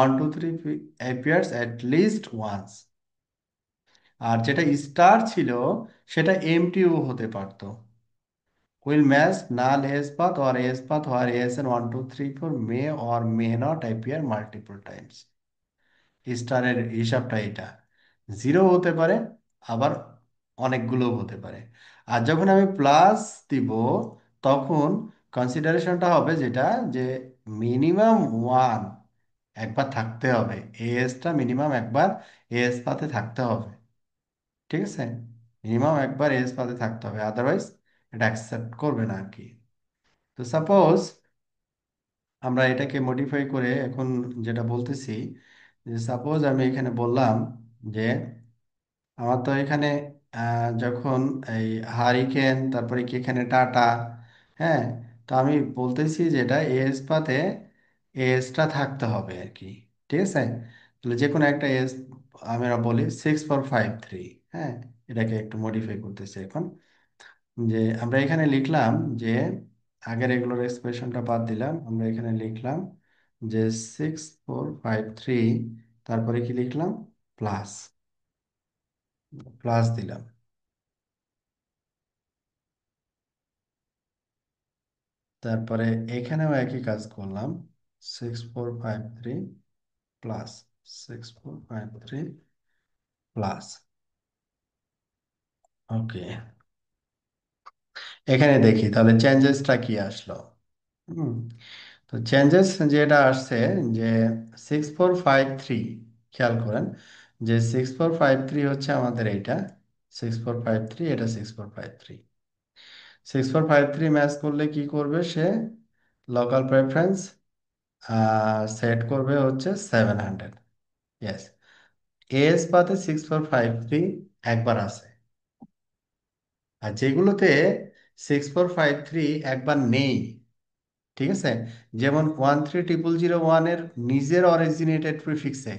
1 2 3 appears at least once. আর যেটা স্টার ছিল সেটা এমটিও হতে পারতো। Will match null AS path or AS path where ASN 1 2 3 4 may or may not appear multiple times. স্টারের হিসাবটা এটা, জিরো হতে পারে, আবার অনেকগুলো হতে পারে। আর যখন আমি প্লাস দিব, তখন কনসিডারেশনটা হবে যেটা, যে মিনিমাম ওয়ান একবার থাকতে হবে, এএসটা মিনিমাম একবার এএস পাতে থাকতে হবে। ঠিক আছে, মিনিমাম একবার এএস পাতে থাকতে হবে, আদারওয়াইজ এটা অ্যাকসেপ্ট করবে না আর কি। তো সাপোজ আমরা এটাকে মডিফাই করে এখন যেটা বলতেছি, যে সাপোজ আমি এখানে বললাম যে আমার তো এখানে যখন এই হারিকেন, তারপরে কি এখানে টাটা, হ্যাঁ, তো আমি বলতেছি যেটা এস পাতে এসটা থাকতে হবে আর কি। ঠিক আছে, তাহলে যে কোনো একটা এস আমরা বলি 6453। হ্যাঁ, এটাকে একটু মডিফাই করতেছি এখন, যে আমরা এখানে লিখলাম যে আগের এগুলোর এক্সপ্রেশনটা বাদ দিলাম, আমরা এখানে লিখলাম যে 6453, তারপরে কি লিখলাম, প্লাস, প্লাস দিলাম। তারপরে এখানেও একই কাজ করলাম, 6453 প্লাস 6453 প্লাস। ওকে, এখানে দেখি তাহলে চেঞ্জেসটা কি আসলো। হুম, তো চেঞ্জেস যেটা আসছে, যে 6453, খেয়াল করেন যে 6453 হচ্ছে আমাদের এইটা, 6453, এটা 6453, 6453 ম্যাচ করলে কি করবে সে, লোকাল প্রেফারেন্স সেট করবে হচ্ছে 700। ইয়েস, এস পাতে 6453 একবার আছে, আর যেগুলোতে 6453 একবার নেই, ঠিক আছে, যেমন 13001 এর নিজের অরিজিনেটেড প্রিফিক্সে,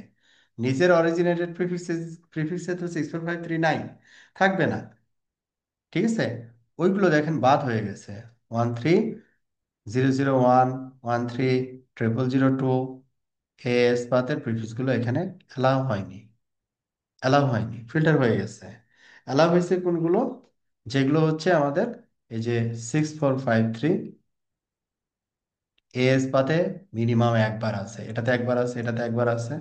নিজের অরিজিনেটেড প্রিফিক্সে, প্রিফিক্সে তো 6453 নাই, থাকবে না। ঠিক আছে, ওইগুলো দেখেন বাদ হয়ে গেছে, 13001, 1300002, এস পাতের প্রিফিক্সগুলো এখানে এলাও হয়নি। অ্যালাউ হয়নি, ফিল্টার হয়ে গেছে। অ্যালাউ হয়েছে কোনগুলো? যেগুলো হচ্ছে আমাদের এই যে 6453, এএস পাতে মিনিমাম একবার আছে, এটাতে একবার আছে, এটাতে একবার আছে,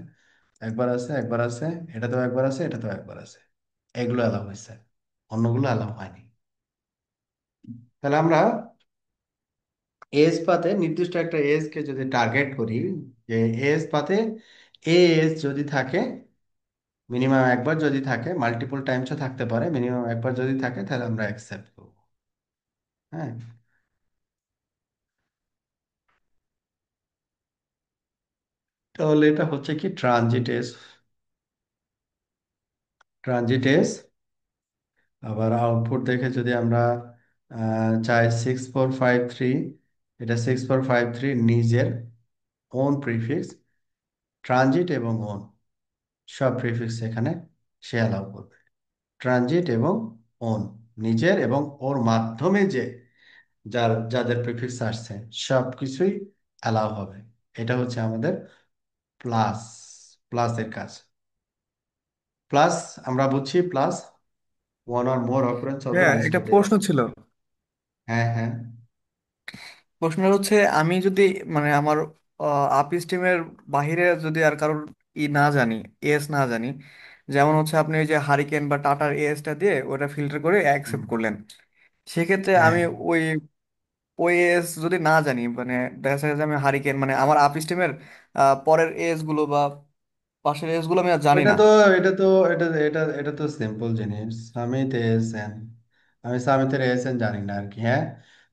একবার আছে, একবার আছে, এটাতেও একবার আছে, এটাতেও একবার আছে, এগুলো অ্যালাউ হয়েছে, অন্যগুলো অ্যালাউ হয়নি। তাহলে আমরা এএস পাতে নির্দিষ্ট একটা এজ কে যদি টার্গেট করি, যে এএস পাতে এএস যদি থাকে, মিনিমাম একবার যদি থাকে, মাল্টিপল টাইমসও থাকতে পারে, মিনিমাম একবার যদি থাকে তাহলে আমরা অ্যাকসেপ্ট করব। হ্যাঁ, তাহলে এটা হচ্ছে কি ট্রানজিট এজ, ট্রানজিট এজ। আবার আউটপুট দেখে যদি আমরা চাই 6453, এটা 6453 নিজের ওন প্রিফিক্স, ট্রানজিট এবং ওন সব প্রিফিক্স এখানে সে অ্যালাউ করবে। ট্রানজিট এবং ওন, নিজের এবং ওর মাধ্যমে যে যাদের প্রিফিক্স আসছে সব কিছুই অ্যালাউ হবে। এটা হচ্ছে আমাদের প্লাস, প্লাসের কাজ। প্লাস আমরা বুঝছি plus one or more occurrence of the হ্যাঁ, একটা লিস্টেড। প্রশ্ন ছিল। হ্যাঁ হ্যাঁ। প্রশ্নটা হচ্ছে, আমি যদি মানে আমার আপ স্ট্রিমের বাহিরে যদি আর কারোর না জানি, এস না জানি, যেমন হচ্ছে আপনি ওই যে হারিকেন বা টাটার এসটা দিয়ে ওটা ফিল্টার করে হুম, অ্যাকসেপ্ট করলেন, সেক্ষেত্রে হ্যাঁ, আমি ওই ওই এস যদি না জানি, মানে দেখা যাচ্ছে যে আমি হারিকেন মানে আমার আপ স্ট্রিমের পরের এস গুলো বা পাশের এস গুলো আমি আর জানি এটা না। তো এটা তো এটা এটা এটা তো সিম্পল জিনিস। সামিত এসএন, আমি সামিতের এসএন জানি না আর কি। হ্যাঁ,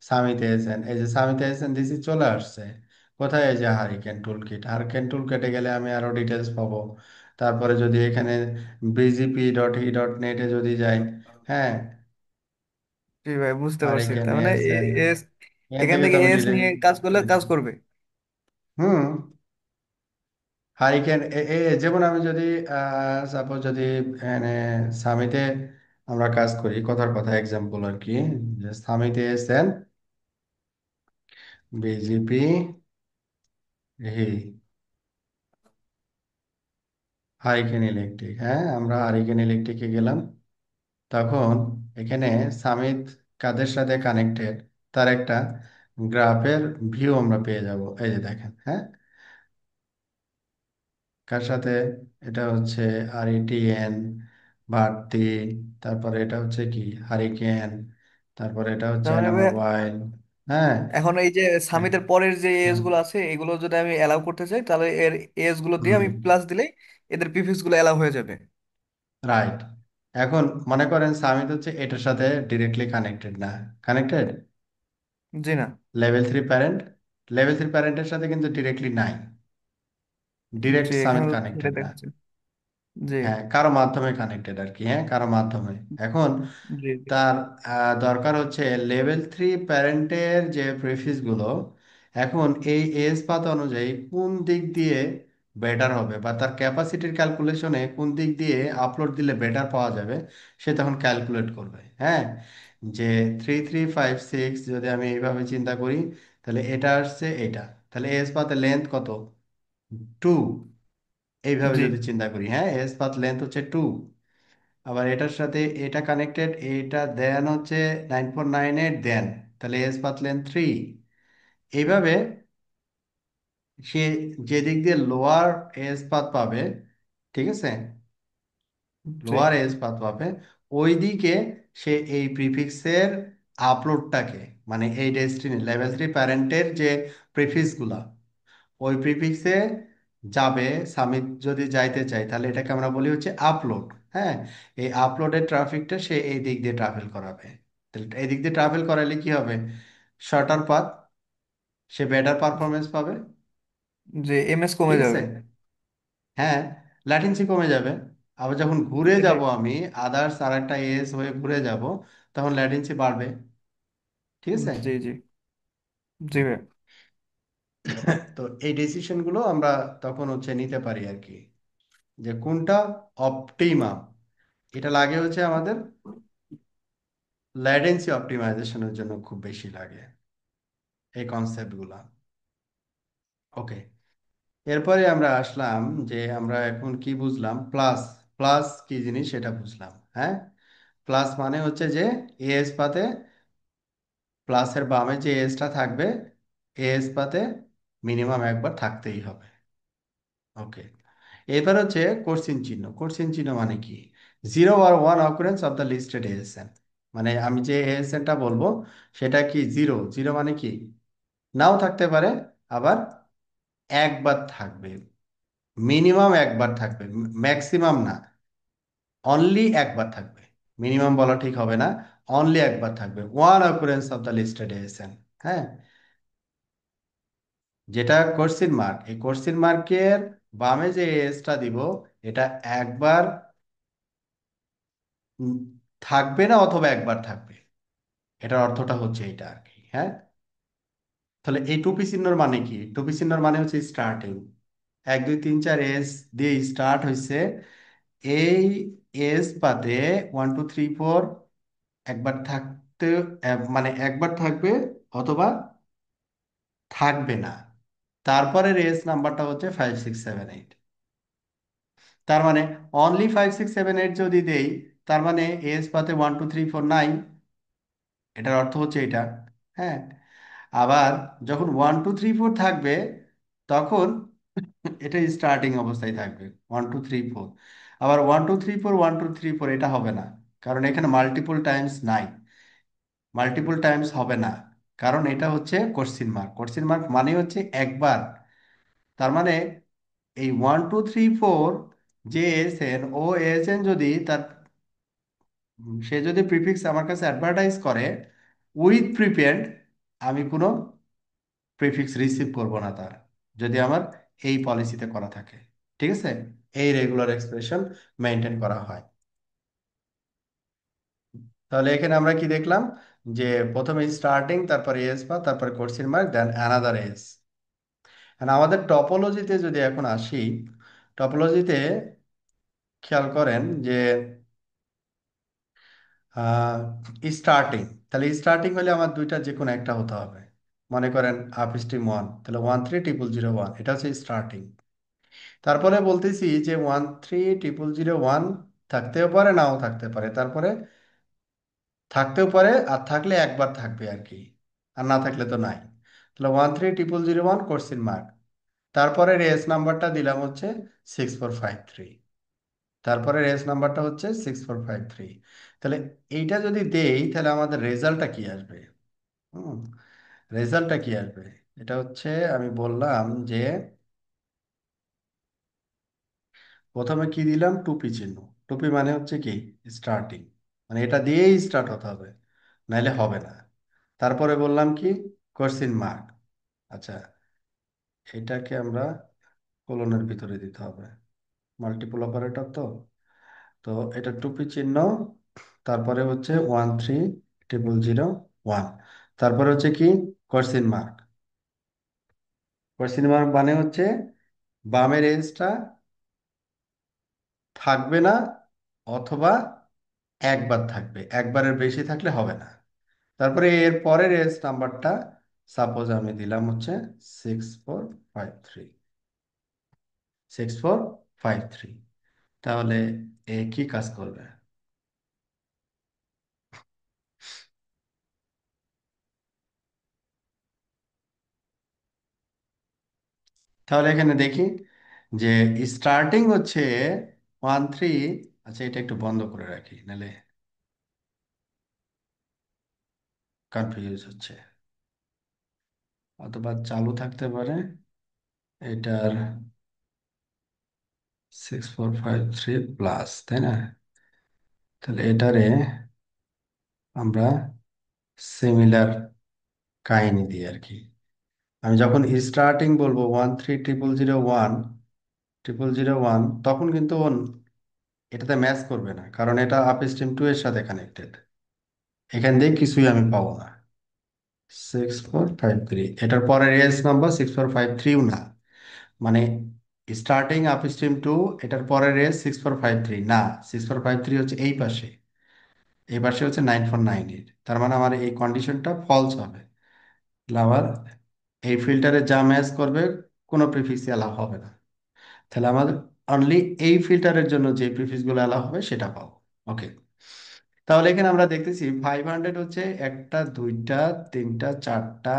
সামিত এসএন, এই যে সামিত এসএন দিছি চলে আসছে কোথায়, এই যে হারিকেন টুল কিট, হারিকেন টুল কেটে গেলে আমি আরো ডিটেলস পাবো। তারপরে যদি এখানে bgp.e.net এ যদি যাই, হ্যাঁ, জি ভাই, বুঝতে পারছি। হারিকেন তার মানে এসএন, এস, এখান এখান থেকে তো থেকে আমি এস ডিটেল। নিয়ে কাজ করলে কাজ করবে। হুম, হারিকেন যেমন আমি যদি সাপোজ যদি এখানে সামিতে আমরা কাজ করি, কথার কথা এক্সাম্পল আর কি, যে সামিতে এসেন বিজেপি হি হারিকেন ইলেকট্রিক, হ্যাঁ আমরা হারিকেন ইলেকট্রিকে গেলাম, তখন এখানে সামিত কাদের সাথে কানেক্টেড তার একটা গ্রাফের ভিউ আমরা পেয়ে যাব। এই যে দেখেন, হ্যাঁ, কার সাথে, এটা হচ্ছে আরইটিএন ভারতী, তারপরে এটা হচ্ছে কি হারিকেন, তারপরে এটা হচ্ছে তার মানে এনা ভাই, মোবাইল। হ্যাঁ, এখন এই যে সামিটের পরের যে এস গুলো আছে এগুলো যদি আমি অ্যালাউ করতে চাই, তাহলে এর এস গুলো দিয়ে হুম, আমি প্লাস দিলেই এদের প্রিফিক্স গুলো অ্যালাউ হয়ে যাবে। রাইট। এখন মনে করেন সামিট হচ্ছে এটার সাথে ডিরেক্টলি কানেক্টেড না, কানেক্টেড জি না। লেভেল 3 প্যারেন্ট, লেভেল 3 প্যারেন্টের সাথে কিন্তু ডিরেক্টলি নাই, জি, ডিরেক্ট এখানে সামিট তো সেটাই কানেক্টেড না। দেখাচ্ছে। জি হ্যাঁ, কারো মাধ্যমে কানেক্টেড আর কি, হ্যাঁ কারো মাধ্যমে। এখন জি জি। তার দরকার হচ্ছে লেভেল 3 প্যারেন্টের যে প্রেফিক্স গুলো, এখন এই এজ পাথ অনুযায়ী কোন দিক দিয়ে বেটার হবে, বা তার ক্যাপাসিটির ক্যালকুলেশনে কোন দিক দিয়ে আপলোড দিলে বেটার পাওয়া যাবে, সে তখন ক্যালকুলেট করবে। হ্যাঁ, যে 3356 যদি আমি এইভাবে চিন্তা করি, তাহলে এটা আসছে এটা, তাহলে এজ পাথের লেন্থ কত, 2। এইভাবে জি যদি চিন্তা করি, হ্যাঁ এজ পাথ লেন্থ হচ্ছে 2, আবার এটার সাথে এটা কানেক্টেড, এইটা দেন হচ্ছে 9498 দেন, তাহলে এস পাতলেন 3। এইভাবে সে যে দিক দিয়ে লোয়ার এস পাত পাবে, ঠিক আছে, জি লোয়ার এজ পাত পাবে, ওই দিকে সে এই প্রিফিক্সের আপলোডটাকে, মানে এই ডেস্টিনি লেভেল 3 প্যারেন্টের যে প্রিফিক্স গুলা, ওই প্রিফিক্সে যাবে। সামিট যদি যাইতে চাই তাহলে এটাকে আমরা বলি হচ্ছে আপলোড। হ্যাঁ, এই আপলোডের ট্রাফিকটা সে এই দিক দিয়ে ট্রাভেল করাবে। তাহলে এই দিক দিয়ে ট্রাভেল করালে কি হবে, শর্টার পাথ, সে বেটার পারফরমেন্স পাবে। জি, এমএস কমে ঠিক আছে, যাবে। হ্যাঁ, ল্যাটেন্সি কমে যাবে। আবার যখন ঘুরে যাব সেটাই। আমি আদার্স আর একটা এস হয়ে ঘুরে যাব, তখন ল্যাটেন্সি বাড়বে। ঠিক আছে। জি জি জি ভাই। তো এই ডিসিশনগুলো আমরা তখন হচ্ছে নিতে পারি আর কি, যে কোনটা অপটিমাম। এটা লাগে হচ্ছে আমাদের ল্যাটেন্সি অপটিমাইজেশনের জন্য খুব বেশি লাগে এই কনসেপ্টগুলা। ওকে, এরপরে আমরা আসলাম যে আমরা এখন কি বুঝলাম, প্লাস। প্লাস কি জিনিস সেটা বুঝলাম, হ্যাঁ। প্লাস মানে হচ্ছে যে এস পাতে প্লাসের বামে যে এসটা থাকবে, এস পাতে মিনিমাম একবার থাকতেই হবে। ওকে। এবার হচ্ছে কোশ্চিন চিহ্ন। কোশ্চিন চিহ্ন মানে কি? Zero or one occurrence of the listed ASN. মানে আমি যে এএসএনটা বলবো সেটা কি জিরো। জিরো মানে কি? নাও থাকতে পারে, আবার একবার থাকবে, মিনিমাম একবার থাকবে, ম্যাক্সিমাম না, অনলি একবার থাকবে। মিনিমাম বলা ঠিক হবে না, অনলি একবার থাকবে, one occurrence of the listed এএসএন। হ্যাঁ, যেটা কোশ্চিন মার্ক, এই কোশ্চিন মার্কের বামে যে এসটা দিব, এটা একবার উম, থাকবে না, অথবা একবার থাকবে। এটার অর্থটা হচ্ছে এইটা আর কি, হ্যাঁ। তাহলে এই টুপি চিহ্নর মানে কি? টুপি চিহ্নর মানে হচ্ছে স্টার্টিং। 1 2 3 4 এস দিয়ে স্টার্ট হয়েছে। এই এস পাতে 1 2 3 4 একবার থাকতে, মানে একবার থাকবে, অথবা থাকবে না। তারপরে রেস নাম্বারটা হচ্ছে 5 6 7 8। তার মানে অনলি 5 6 7 8 যদি দেই, তার মানে এস পাতে 1 2 3 4 9। এটার অর্থ হচ্ছে এটা, হ্যাঁ। আবার যখন 1 2 3 4 থাকবে, তখন এটা স্টার্টিং অবস্থায় থাকবে 1 2 3 4। আবার 1 2 3 4 1 2 3 4 এটা হবে না, কারণ এখানে মাল্টিপল টাইমস নাই, মাল্টিপল টাইমস হবে না। কারণ এটা হচ্ছে কোশ্চিন মার্ক। কোশ্চিন মার্ক মানে হচ্ছে একবার। তার মানে এই 1 2 3 4 যে এসেন ও এসেন যদি তার সে যদি প্রিফিক্স আমার কাছে অ্যাডভার্টাইজ করে উইথ প্রিপেড, আমি কোনো প্রিফিক্স রিসিভ করব না তার, যদি আমার এই পলিসিতে করা থাকে। ঠিক আছে, এই রেগুলার এক্সপ্রেশন মেনটেন করা হয়। তাহলে এখানে আমরা কি দেখলাম? যে প্রথমে স্টার্টিং, তারপরে এস বা তারপরে কোশ্চেন মার্ক, দেন অ্যানাদার এস। আমাদের টপোলজিতে যদি এখন আসি, টপোলজিতে খেয়াল করেন যে স্টার্টিং, তাহলে স্টার্টিং হলে আমার দুইটা যে কোনো একটা হতে হবে। মনে করেন আপ স্ট্রিম ওয়ান, তাহলে 1 3 0 0 1, এটা হচ্ছে স্টার্টিং। তারপরে বলতেছি যে 1 3 0 0 1 থাকতেও পারে, নাও থাকতে পারে, তারপরে থাকতেও পারে, আর থাকলে একবার থাকবে আর কি, আর না থাকলে তো নাই। তাহলে 1 3 0 0 1 কোশ্চিন মার্ক। তারপরে রেস নাম্বারটা দিলাম হচ্ছে 6 4 5 3। তারপরে রেস নাম্বারটা হচ্ছে 6 4 5 3। তাহলে এইটা যদি দেই, তাহলে আমাদের রেজাল্টটা কি আসবে? হুম, রেজাল্টটা কি আসবে? এটা হচ্ছে, আমি বললাম যে প্রথমে কি দিলাম? টুপি চিহ্ন। টুপি মানে হচ্ছে কি? স্টার্টিং, মানে এটা দিয়েই স্টার্ট হতে হবে, নাইলে হবে না। তারপরে বললাম কি? Question mark. আচ্ছা, এটাকে আমরা কোলনের ভিতরে দিতে হবে, মাল্টিপল অপারেটর তো। তো এটা টুপি চিহ্ন, তারপরে হচ্ছে 1 3 0 0 1, তারপরে হচ্ছে কি? Question mark. কোশ্চিন মার্ক মানে হচ্ছে বামের এজটা থাকবে না, অথবা একবার থাকবে, একবারের বেশি থাকলে হবে না। তারপরে এর পরের এজ নাম্বারটা সাপোজ আমি দিলাম হচ্ছে 6 4 5 3। 6 4 5 3, তাহলে এ কি কাজ করবে? তাহলে এখানে দেখি যে স্টার্টিং হচ্ছে 1 3। আচ্ছা, এটা একটু বন্ধ করে রাখি, নাহলে কনফিউজ হচ্ছে, অথবা চালু থাকতে পারে এটার 6 4 5 3 প্লাস, তাই না? তাহলে এটারে আমরা সিমিলার কাহিনী দিই আর কি। আমি যখন স্টার্টিং বলবো 1 3 0 0 1 তখন কিন্তু এটাতে ম্যাচ করবে না, কারণ এটা আপ স্ট্রিম টু এর সাথে কানেক্টেড। এখান দিয়ে কিছুই আমি পাবো না। 6 4 5 3, এটার পরের এস নাম্বার 6 4 5 3ও না, মানে স্টার্টিং আপ স্ট্রিম টু, এটার পরের এস 6 4 5 3 না। 6 4 5 3 হচ্ছে এই পাশে, এই পাশে হচ্ছে 9 4 9 8। তার মানে আমার এই কন্ডিশনটা ফলস হবে। তাহলে আবার এই ফিল্টারে যা ম্যাচ করবে, কোনো প্রিফিক্স অ্যালাউ হবে না। তাহলে আমাদের অনলি এই ফিল্টারের জন্য যে প্রিফিক্সগুলো অ্যালাউ হবে সেটা পাবো। ওকে, তাহলে এখানে আমরা দেখতেছি 500 হচ্ছে একটা, দুইটা, তিনটা, চারটা,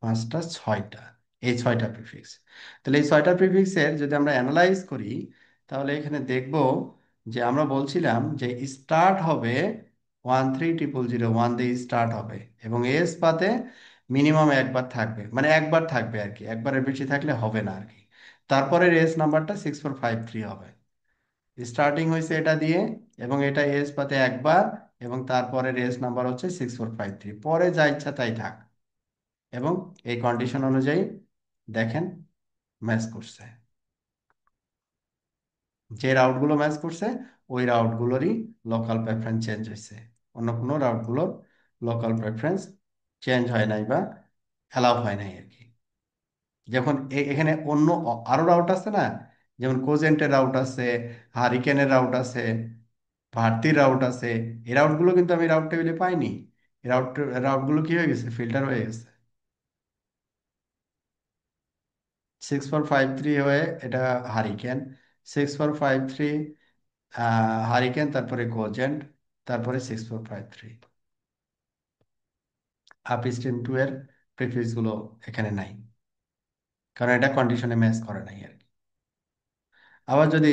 পাঁচটা, ছয়টা, এই ছয়টা প্রিফিক্স। তাহলে এই ছয়টা প্রিফিক্সের যদি আমরা অ্যানালাইজ করি, তাহলে এখানে দেখব যে আমরা বলছিলাম যে স্টার্ট হবে 130001 দিয়ে স্টার্ট হবে, এবং এস পাতে মিনিমাম একবার থাকবে, মানে একবার থাকবে আর কি, একবারের বেশি থাকলে হবে না আর কি। তারপরে রেস নাম্বারটা 6453 হবে। স্টার্টিং হয়েছে এটা দিয়ে, এবং এটা এস পাতে একবার, এবং তারপরে রেস নাম্বার হচ্ছে 6453, পরে যা ইচ্ছা তাই থাক। এবং এই কন্ডিশন অনুযায়ী দেখেন ম্যাচ করছে, যে রাউটগুলো ম্যাচ করছে ওই রাউটগুলোরই লোকাল প্রেফারেন্স চেঞ্জ হয়েছে, অন্য কোনো রাউটগুলোর লোকাল প্রেফারেন্স চেঞ্জ হয় নাই বা অ্যালাউ হয় নাই আর কি। যখন এখানে অন্য আরো রাউট আছে না, যেমন কোজেন্টের রাউট আছে, হারিকেনের রাউট আছে, ভারতীর রাউট আছে, এই রাউটগুলো কিন্তু আমি রাউট টেবিলে পাইনি। এই রাউটগুলো কি হয়ে গেছে, ফিল্টার হয়ে গেছে। 6453 হয়ে এটা হারিকেন, 6453 হারিকেন, তারপরে কোজেন্ট, তারপরে 6453। আপ স্ট্রিম টু এর প্রিফিক্স গুলো এখানে নাই, কারণ এটা কন্ডিশনে ম্যাচ করে নাই আর কি। আবার যদি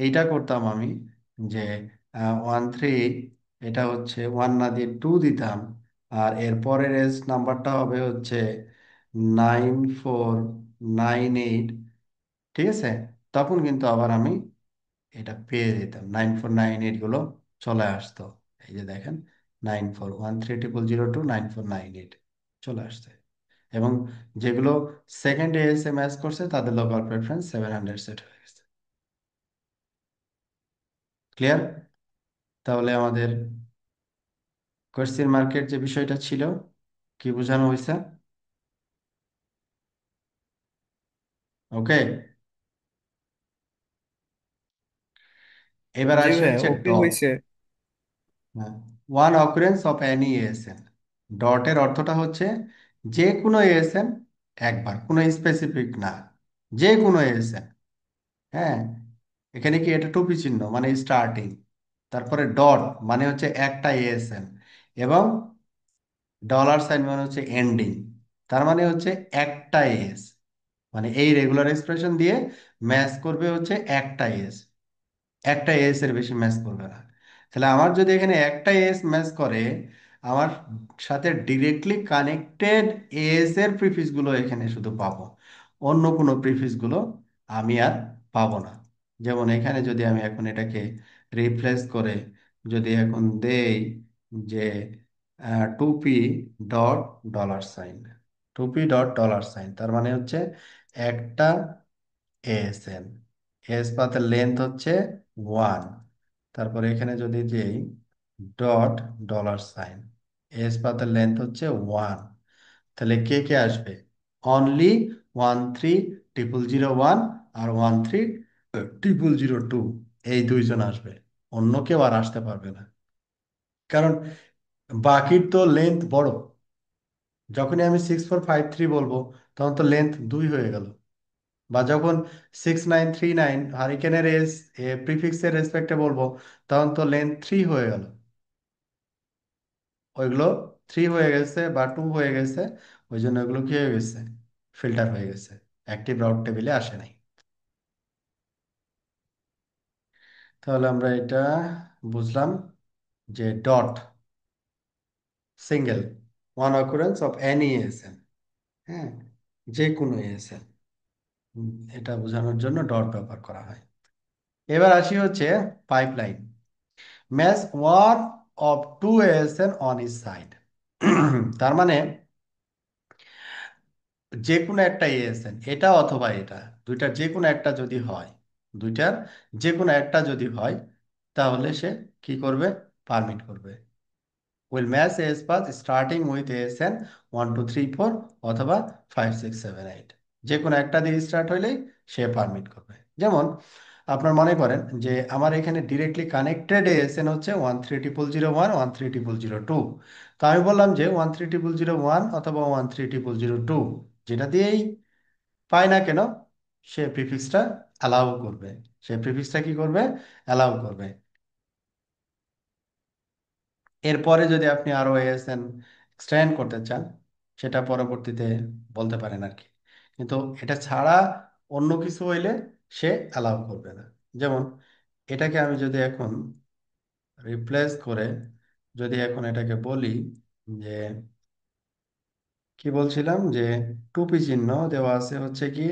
এইটা করতাম আমি, যে 13, এটা হচ্ছে 1 না দিয়ে 2 দিতাম, আর এর পরের এজ নাম্বারটা হবে হচ্ছে 9498, ঠিক আছে, তখন কিন্তু আবার আমি এটা পেয়ে যেতাম, 9498 গুলো চলে আসতো। এই যে দেখেন, 94130002 9498 চলে আসছে। এবং যেগুলো সেকেন্ড এএসএ ম্যাচ করছে তাদের লোকাল প্রেফারেন্স 700 সেট হয়ে গেছে। ক্লিয়ার? তাহলে আমাদের কোয়েশ্চেন মার্কের যে বিষয়টা ছিল, কি বোঝানো হয়েছে? ওকে, এবার জি আসি ভাই, হচ্ছে ওকে ডট। হয়েছে। One occurrence of any ASN. ডটের অর্থটা হচ্ছে যে কোনো এএসএন একবার, কোনো স্পেসিফিক না, যে কোনো এএসএন। হ্যাঁ, এখানে কি এটা টুপি চিহ্ন মানে স্টার্টিং, তারপরে ডট মানে হচ্ছে একটা এএসএন, এবং ডলার সাইন মানে হচ্ছে এন্ডিং, তার মানে হচ্ছে একটা এস, মানে এই রেগুলার এক্সপ্রেশন দিয়ে ম্যাচ করবে হচ্ছে একটা এস, একটা এস এর বেশি ম্যাচ করবে না। তাহলে আমার যদি এখানে একটা এস ম্যাচ করে, আমার সাথে ডিরেক্টলি কানেক্টেড এস এর প্রিফিক্স গুলো এখানে শুধু পাবো, অন্য কোনো প্রিফিক্স গুলো আমি আর পাবো না। যেমন এখানে যদি আমি এখন এটাকে রিপ্লেস করে যদি এখন দেই যে টুপি ডট ডলার সাইন, টুপি ডট ডলার সাইন, তার মানে হচ্ছে একটা এএসএন, এস পাতের লেন্থ হচ্ছে 1, তারপরে এখানে যদি দিই ডট ডলার সাইন, এস পাতের লেন্থ হচ্ছে 1, তাহলে কে কে আসবে? অনলি 130001 আর 130002, এই দুইজন আসবে, অন্য কেউ আর আসতে পারবে না, কারণ বাকির তো লেন্থ বড়। যখনই আমি 6453 বলবো তখন তো লেন্থ 2 হয়ে গেল, বা যখন 6939 হারিকেনের এস প্রিফিক্সের রেসপেক্টে বলবো তখন তো লেন্থ 3 হয়ে গেল, ওইগুলো 3 হয়ে গেছে বা 2 হয়ে গেছে, ওই জন্য ওইগুলো কি হয়ে গেছে, ফিল্টার হয়ে গেছে, অ্যাক্টিভ রাউট টেবিলে আসে নাই। তাহলে আমরা এটা বুঝলাম যে dot single, one occurrence of any ASN, হ্যাঁ, যে কোনো এএসএন, এটা বোঝানোর জন্য ডট ব্যবহার করা হয়। এবার আসি হচ্ছে pipeline, match one of two ASN on each side. তার মানে যে কোনো একটা এএসএন, এটা অথবা এটা, দুইটার যে কোনো একটা যদি হয়, দুইটার যে কোনো একটা যদি হয়, তাহলে সে কি করবে, পারমিট করবে, will match AS path starting with ASN 1 2 3 4 অথবা 5 6 7 8, যে কোনো একটা দিয়ে স্টার্ট হইলেই সে পারমিট করবে। যেমন আপনার মনে করেন যে আমার এখানে ডিরেক্টলি কানেক্টেড এএসএন হচ্ছে 130001 130002, তো আমি বললাম যে 130001 অথবা 130002, যেটা দিয়েই পাই না কেন, সে প্রিফিক্সটা অ্যালাউ করবে। সে প্রিফিক্সটা কি করবে? অ্যালাউ করবে। এরপরে যদি আপনি আরো এএসএন এক্সটেন্ড করতে চান, সেটা পরবর্তীতে বলতে পারেন আর কি। কিন্তু এটা ছাড়া অন্য কিছু হইলে সে অ্যালাউ করবে না। যেমন এটাকে আমি যদি এখন রিপ্লেস করে, যদি এখন এটাকে বলি যে, কি বলছিলাম যে টুপি চিহ্ন দেওয়া আছে হচ্ছে কি,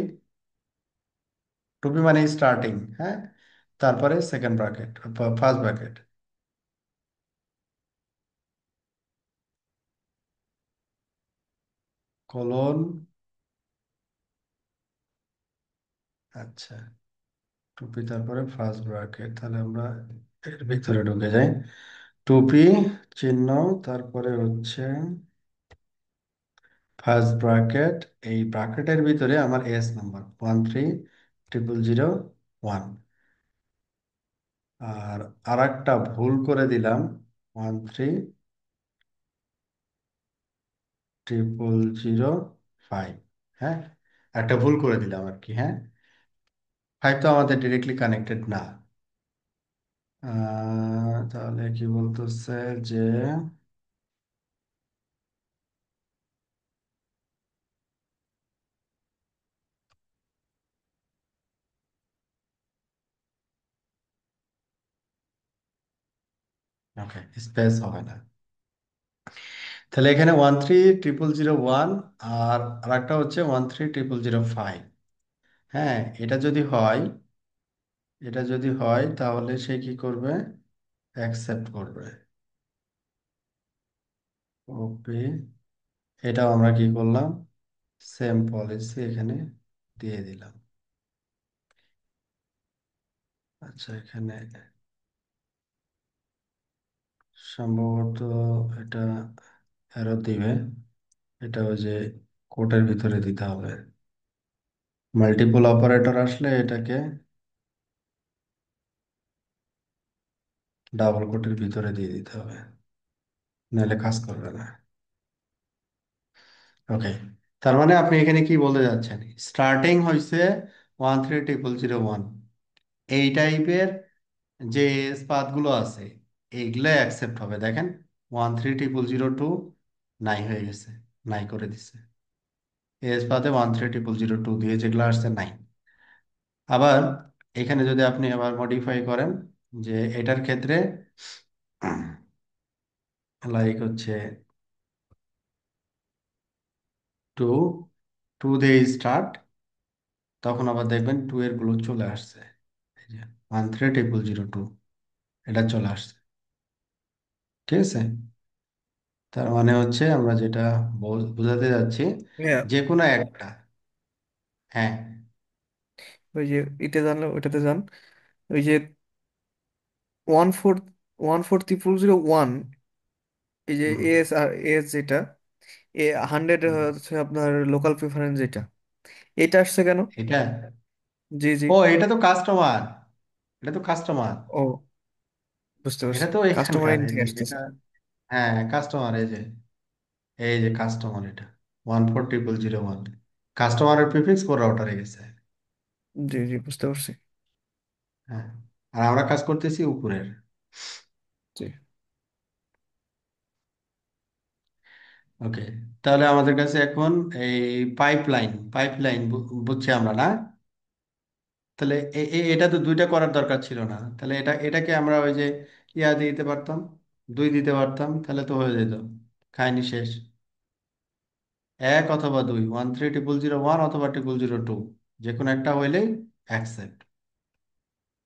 টুপি মানে স্টার্টিং, হ্যাঁ, তারপরে second bracket, first bracket, colon, আচ্ছা, টুপি তারপরে ফার্স্ট ব্র্যাকেট, তাহলে আমরা এর ভিতরে ঢুকে যাই। টুপি চিহ্ন, তারপরে হচ্ছে ফার্স্ট ব্র্যাকেট, এই ব্র্যাকেটের ভিতরে আমার এস নাম্বার 13 0 0 1। আর আরেকটা ভুল করে দিলাম, 13 0 0 5। হ্যাঁ, একটা ভুল করে দিলাম আর কি। হ্যাঁ, 5 তো আমাদের ডিরেক্টলি কানেক্টেড না। তাহলে কি বলতেছে যে, ওকে, স্পেস হবে না। তাহলে এখানে 13 0 0 1, আর আরেকটা হচ্ছে 13 0 0 5। হ্যাঁ, এটা যদি হয়, এটা যদি হয় তাহলে সে কি করবে? অ্যাকসেপ্ট করবে। ওকে, এটাও আমরা কি করলাম? সেম পলিসি এখানে দিয়ে দিলাম। আচ্ছা, এখানে সম্ভবত এটা ফেরত দিবে। এটা ওই যে কোটের ভিতরে দিতে হবে। মাল্টিপল অপারেটর আসলে এটাকে ডাবল কোটের ভিতরে দিয়ে দিতে হবে, নাহলে কাজ করবে না। ওকে, তার মানে আপনি এখানে কি বলতে যাচ্ছেন? স্টার্টিং হয়েছে 13 0 0 1, এই টাইপের যে পাথগুলো আছে এইগুলো অ্যাকসেপ্ট হবে। দেখেন 13 0 0 2 নাই হয়ে গেছে, নাই করে দিছে। এস পাতে 13 0 0 2 দিয়ে যেগুলো আসছে নাই। আবার এখানে যদি আপনি আবার মডিফাই করেন, যে এটার ক্ষেত্রে লাইক হচ্ছে টু, টু দিয়ে স্টার্ট, তখন আবার দেখবেন টু এর গুলো চলে আসছে। এই যে 13 0 0 2, এটা চলে আসছে। ঠিক আছে, তার মানে হচ্ছে আমরা যেটা বোঝাতে যাচ্ছি, হ্যাঁ, যে কোনো একটা, হ্যাঁ, ওই যে ইতে জানলে ওইটাতে যান, ওই যে 14 14 0 0 1, এই যে হুম, এস আর এস যেটা, এ 100 হুম। হচ্ছে আপনার লোকাল প্রিফারেন্স যেটা, এটা আসছে কেন? এটা, জি জি। ও এটা তো কাস্টমার, এটা তো কাস্টমার, ও, বুঝতে এটা পারছি, তো কাস্টমার এখানকার, ইন এই থেকে যে আসতেছে। এটা, হ্যাঁ কাস্টমার, এই যে, এই যে কাস্টমার, এটা 14 0 0 1, কাস্টমারের প্রিফিক্স কোড রাউটারে গেছে। জি জি, বুঝতে পারছি। হ্যাঁ, আর আমরা কাজ করতেছি উপরের। জি। ওকে, তাহলে আমাদের কাছে এখন এই পাইপলাইন, পাইপলাইন বুঝছি আমরা না? তাহলে এটা তো দুইটা করার দরকার ছিল না, তাহলে এটাকে আমরা ওই যে ইয়া দিয়ে দিতে পারতাম, দুই দিতে পারতাম, তাহলে তো হয়ে যেত, খাইনি শেষ। এক অথবা দুই, 13 0 0 1 অথবা 0 0 2, যে কোনো একটা হইলেই অ্যাকসেপ্ট।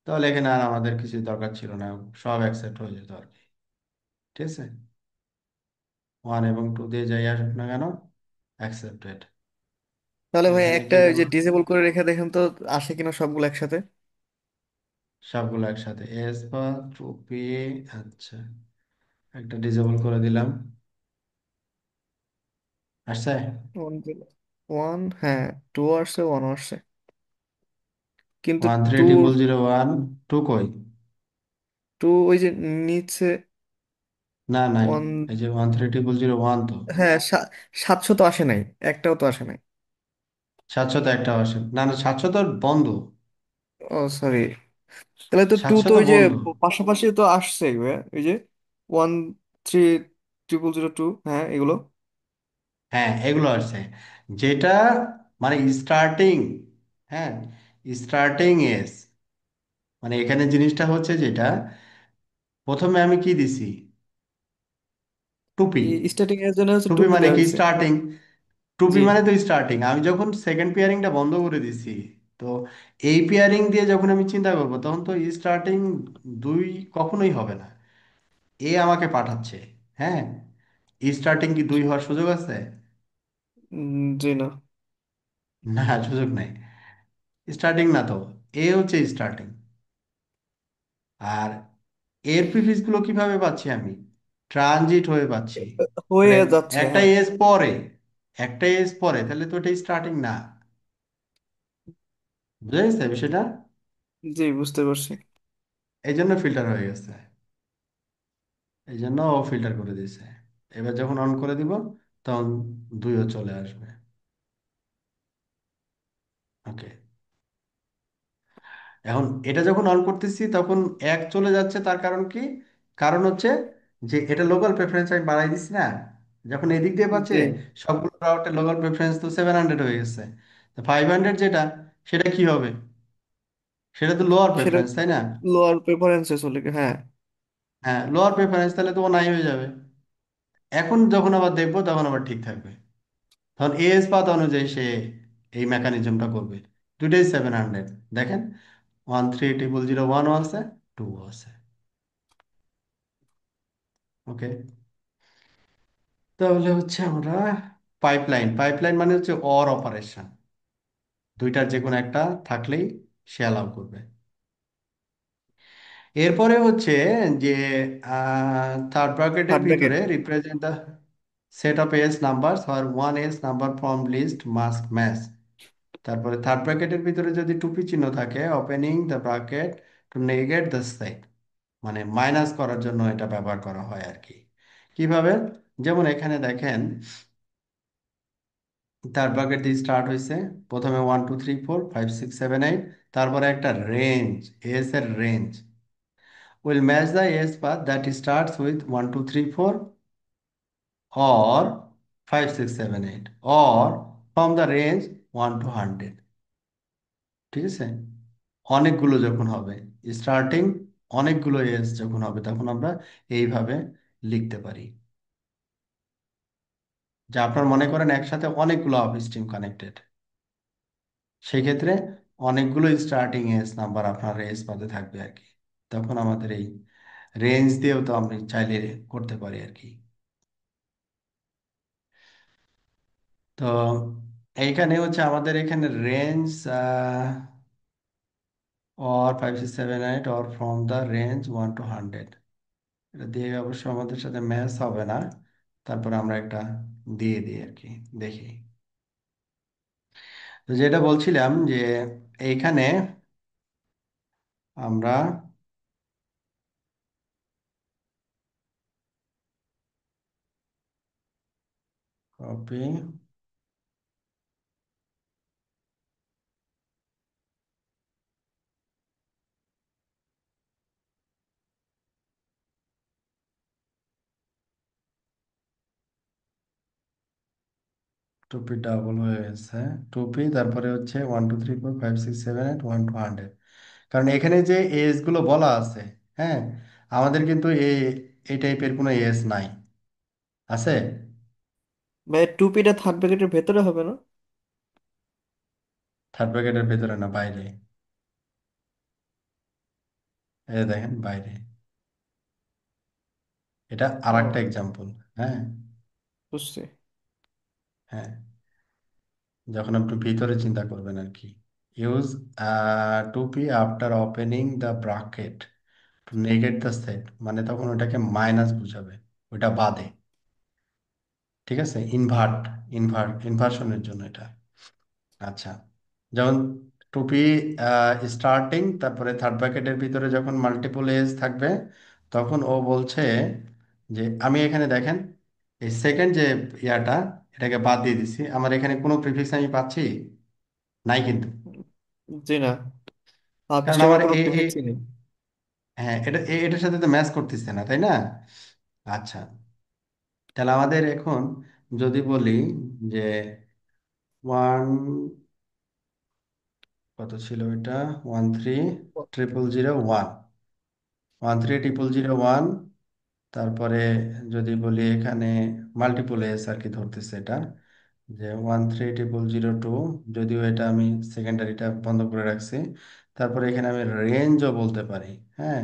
তাহলে এখানে আর আমাদের কিছু দরকার ছিল না, সব অ্যাকসেপ্ট হয়ে যেত আর কি। ঠিক আছে, 1 এবং 2 দিয়ে যাই আসুক না কেন, অ্যাকসেপ্টেড। তাহলে ভাই এখানে একটা কি ওই যে বলবো? ডিসেবল করে রেখে দেখেন তো আসে কিনা সবগুলো একসাথে। সবগুলো একসাথে, এস বা টুপি, আচ্ছা, একটা ডিসেবল করে দিলাম, আসছে। ওয়ান ওয়ান, হ্যাঁ, টু আসছে, ওয়ান আসছে, কিন্তু one three two, triple zero one two কই? টু ওই যে নিচে না নাই, ওয়ান, এই যে 13 0 0 1 তো। হ্যাঁ 700 তো আসে নাই, একটাও তো আসে নাই। স্বাচ্ছতা একটা আসে না, না স্বাচ্ছতা বন্ধ। ও সরি, তাহলে তো টু তো স্বাচ্ছতা ওই যে বন্ধ। পাশাপাশি তো আসছে ভাইয়া, ওই যে 130002, হ্যাঁ এগুলো। হ্যাঁ এগুলো আসছে, যেটা মানে স্টার্টিং, হ্যাঁ স্টার্টিং এস, মানে এখানে জিনিসটা হচ্ছে যেটা প্রথমে আমি কি দিছি, টুপি। স্টার্টিং এর জন্য হচ্ছে টুপি টুপি মানে দেওয়া কি হয়েছে। স্টার্টিং, টুপি জি। মানে তো স্টার্টিং। আমি যখন সেকেন্ড পেয়ারিংটা বন্ধ করে দিছি, তো এই পেয়ারিং দিয়ে যখন আমি চিন্তা করব তখন তো স্টার্টিং দুই কখনোই হবে না, এ আমাকে পাঠাচ্ছে। হ্যাঁ, স্টার্টিং কি দুই হওয়ার সুযোগ আছে? জি না। না, সুযোগ নাই। স্টার্টিং না তো, এ হচ্ছে স্টার্টিং। আর এর প্রিফিক্স গুলো কিভাবে পাচ্ছি আমি? ট্রানজিট হয়ে পাচ্ছি। হয়ে মানে যাচ্ছে, একটা হ্যাঁ। এজ পরে, একটা এজ পরে, তাহলে তো এটা স্টার্টিং না। বুঝা গেছে বিষয়টা? জি বুঝতে পারছি। এই জন্য ফিল্টার হয়ে গেছে, এই জন্য ও ফিল্টার করে দিয়েছে। এবার যখন অন করে দিব তখন দুইও চলে আসবে। ওকে, এখন এটা যখন অন করতেছি তখন এক চলে যাচ্ছে, তার কারণ কি? কারণ হচ্ছে যে এটা লোকাল প্রেফারেন্স আমি বাড়াই দিচ্ছি না, যখন এদিক দিয়ে পাচ্ছে জি। সবগুলো রাউটের লোকাল প্রেফারেন্স তো 700 হয়ে গেছে। তো 500 যেটা, সেটা কি হবে? সেটা তো লোয়ার সেটা প্রেফারেন্স, তাই না? লোয়ার প্রেফারেন্সে চলে গেছে, হ্যাঁ। হ্যাঁ, লোয়ার প্রেফারেন্স, তাহলে তো ও নাই হয়ে যাবে। এখন যখন আবার দেখবো তখন আবার ঠিক থাকবে, তখন এএস পাথ অনুযায়ী সে এই মেকানিজমটা করবে। দুইটাই 700, দেখেন 130001 আছে, টু আছে। ওকে, তাহলে হচ্ছে আমরা পাইপলাইন, পাইপলাইন মানে হচ্ছে অর অপারেশন, দুইটার যে কোনো একটা থাকলেই সে অ্যালাউ করবে। এরপরে হচ্ছে যে থার্ড ব্র্যাকেটের থার্ড ব্র্যাকেট। ভিতরে represent the set of AS numbers or one AS number from list must match. তারপরে থার্ড ব্র্যাকেটের ভিতরে যদি টুপি চিহ্ন থাকে, opening the bracket to negate the set, মানে মাইনাস করার জন্য এটা ব্যবহার করা হয় আর কি। কিভাবে? যেমন এখানে দেখেন, থার্ড ব্র্যাকেট দিয়ে স্টার্ট হয়েছে, প্রথমে 1 2 3 4 5 6 7 8, তারপরে একটা রেঞ্জ, এস এর range will match the S path that starts with 1 2 3 4 or 5 6 7 8 or from the range 1 to 100। ঠিক আছে, অনেকগুলো যখন হবে, স্টার্টিং অনেকগুলো এস যখন হবে তখন আমরা এইভাবে লিখতে পারি। যে আপনার মনে করেন একসাথে অনেকগুলো অফ স্ট্রিম কানেক্টেড, সেক্ষেত্রে অনেকগুলো স্টার্টিং এস নাম্বার আপনার এস পাতে থাকবে আর কি। তখন আমাদের এই রেঞ্জ দিয়েও তো আমরা চাইলে করতে পারি আর কি। তো এইখানে হচ্ছে আমাদের এখানে range or 5 6 7 8 or from the range 1 to 100, এটা দিয়ে অবশ্য আমাদের সাথে ম্যাচ হবে না, তারপরে আমরা একটা দিয়ে দিই আর কি, দেখি। তো যেটা বলছিলাম যে এইখানে আমরা কপি, টুপি ডাবল হয়ে গেছে, টুপি তারপরে হচ্ছে 1 2 3 4 5 6 7 8 1 to 100, কারণ এখানে যে এজ গুলো বলা আছে, হ্যাঁ আমাদের কিন্তু এই টাইপের কোনো এজ নাই, আছে? ভাই টুপিটা থার্ড ব্র্যাকেটের ভেতরে হবে না? থার্ড ব্র্যাকেটের ভেতরে না, বাইরে। এই দেখেন বাইরে, এটা আর একটা ও এক্সাম্পল। হ্যাঁ, বুঝছি। হ্যাঁ, যখন আপনি ভিতরে চিন্তা করবেন আর কি, ইউজ টু পি after opening the bracket to negate the set, মানে তখন ওটাকে মাইনাস বুঝাবে, ওটা বাদে। ঠিক আছে, ইনভার্সনের জন্য এটা। আচ্ছা, যেমন টুপি স্টার্টিং, তারপরে থার্ড ব্র্যাকেটের ভিতরে যখন মাল্টিপল এজ থাকবে তখন ও বলছে যে আমি এখানে দেখেন এই সেকেন্ড যে ইয়াটা, এটাকে বাদ দিয়ে দিছি, আমার এখানে কোনো প্রিফিক্স আমি পাচ্ছি? নাই কিন্তু। জি না, কারণ আপস্ট্রিমের আমার কোনো এ এ প্রিফিক্সই নেই। হ্যাঁ, এটার সাথে তো ম্যাচ করতেছে না, তাই না? আচ্ছা, তাহলে আমাদের এখন যদি বলি যে ওয়ান, কত ছিল এটা, 130001, 130001, তারপরে যদি বলি এখানে মাল্টিপল এস আর কি ধরতেছে এটা, যে 130002, যদিও এটা আমি সেকেন্ডারিটা বন্ধ করে রাখছি। তারপরে এখানে আমি রেঞ্জও বলতে পারি। হ্যাঁ,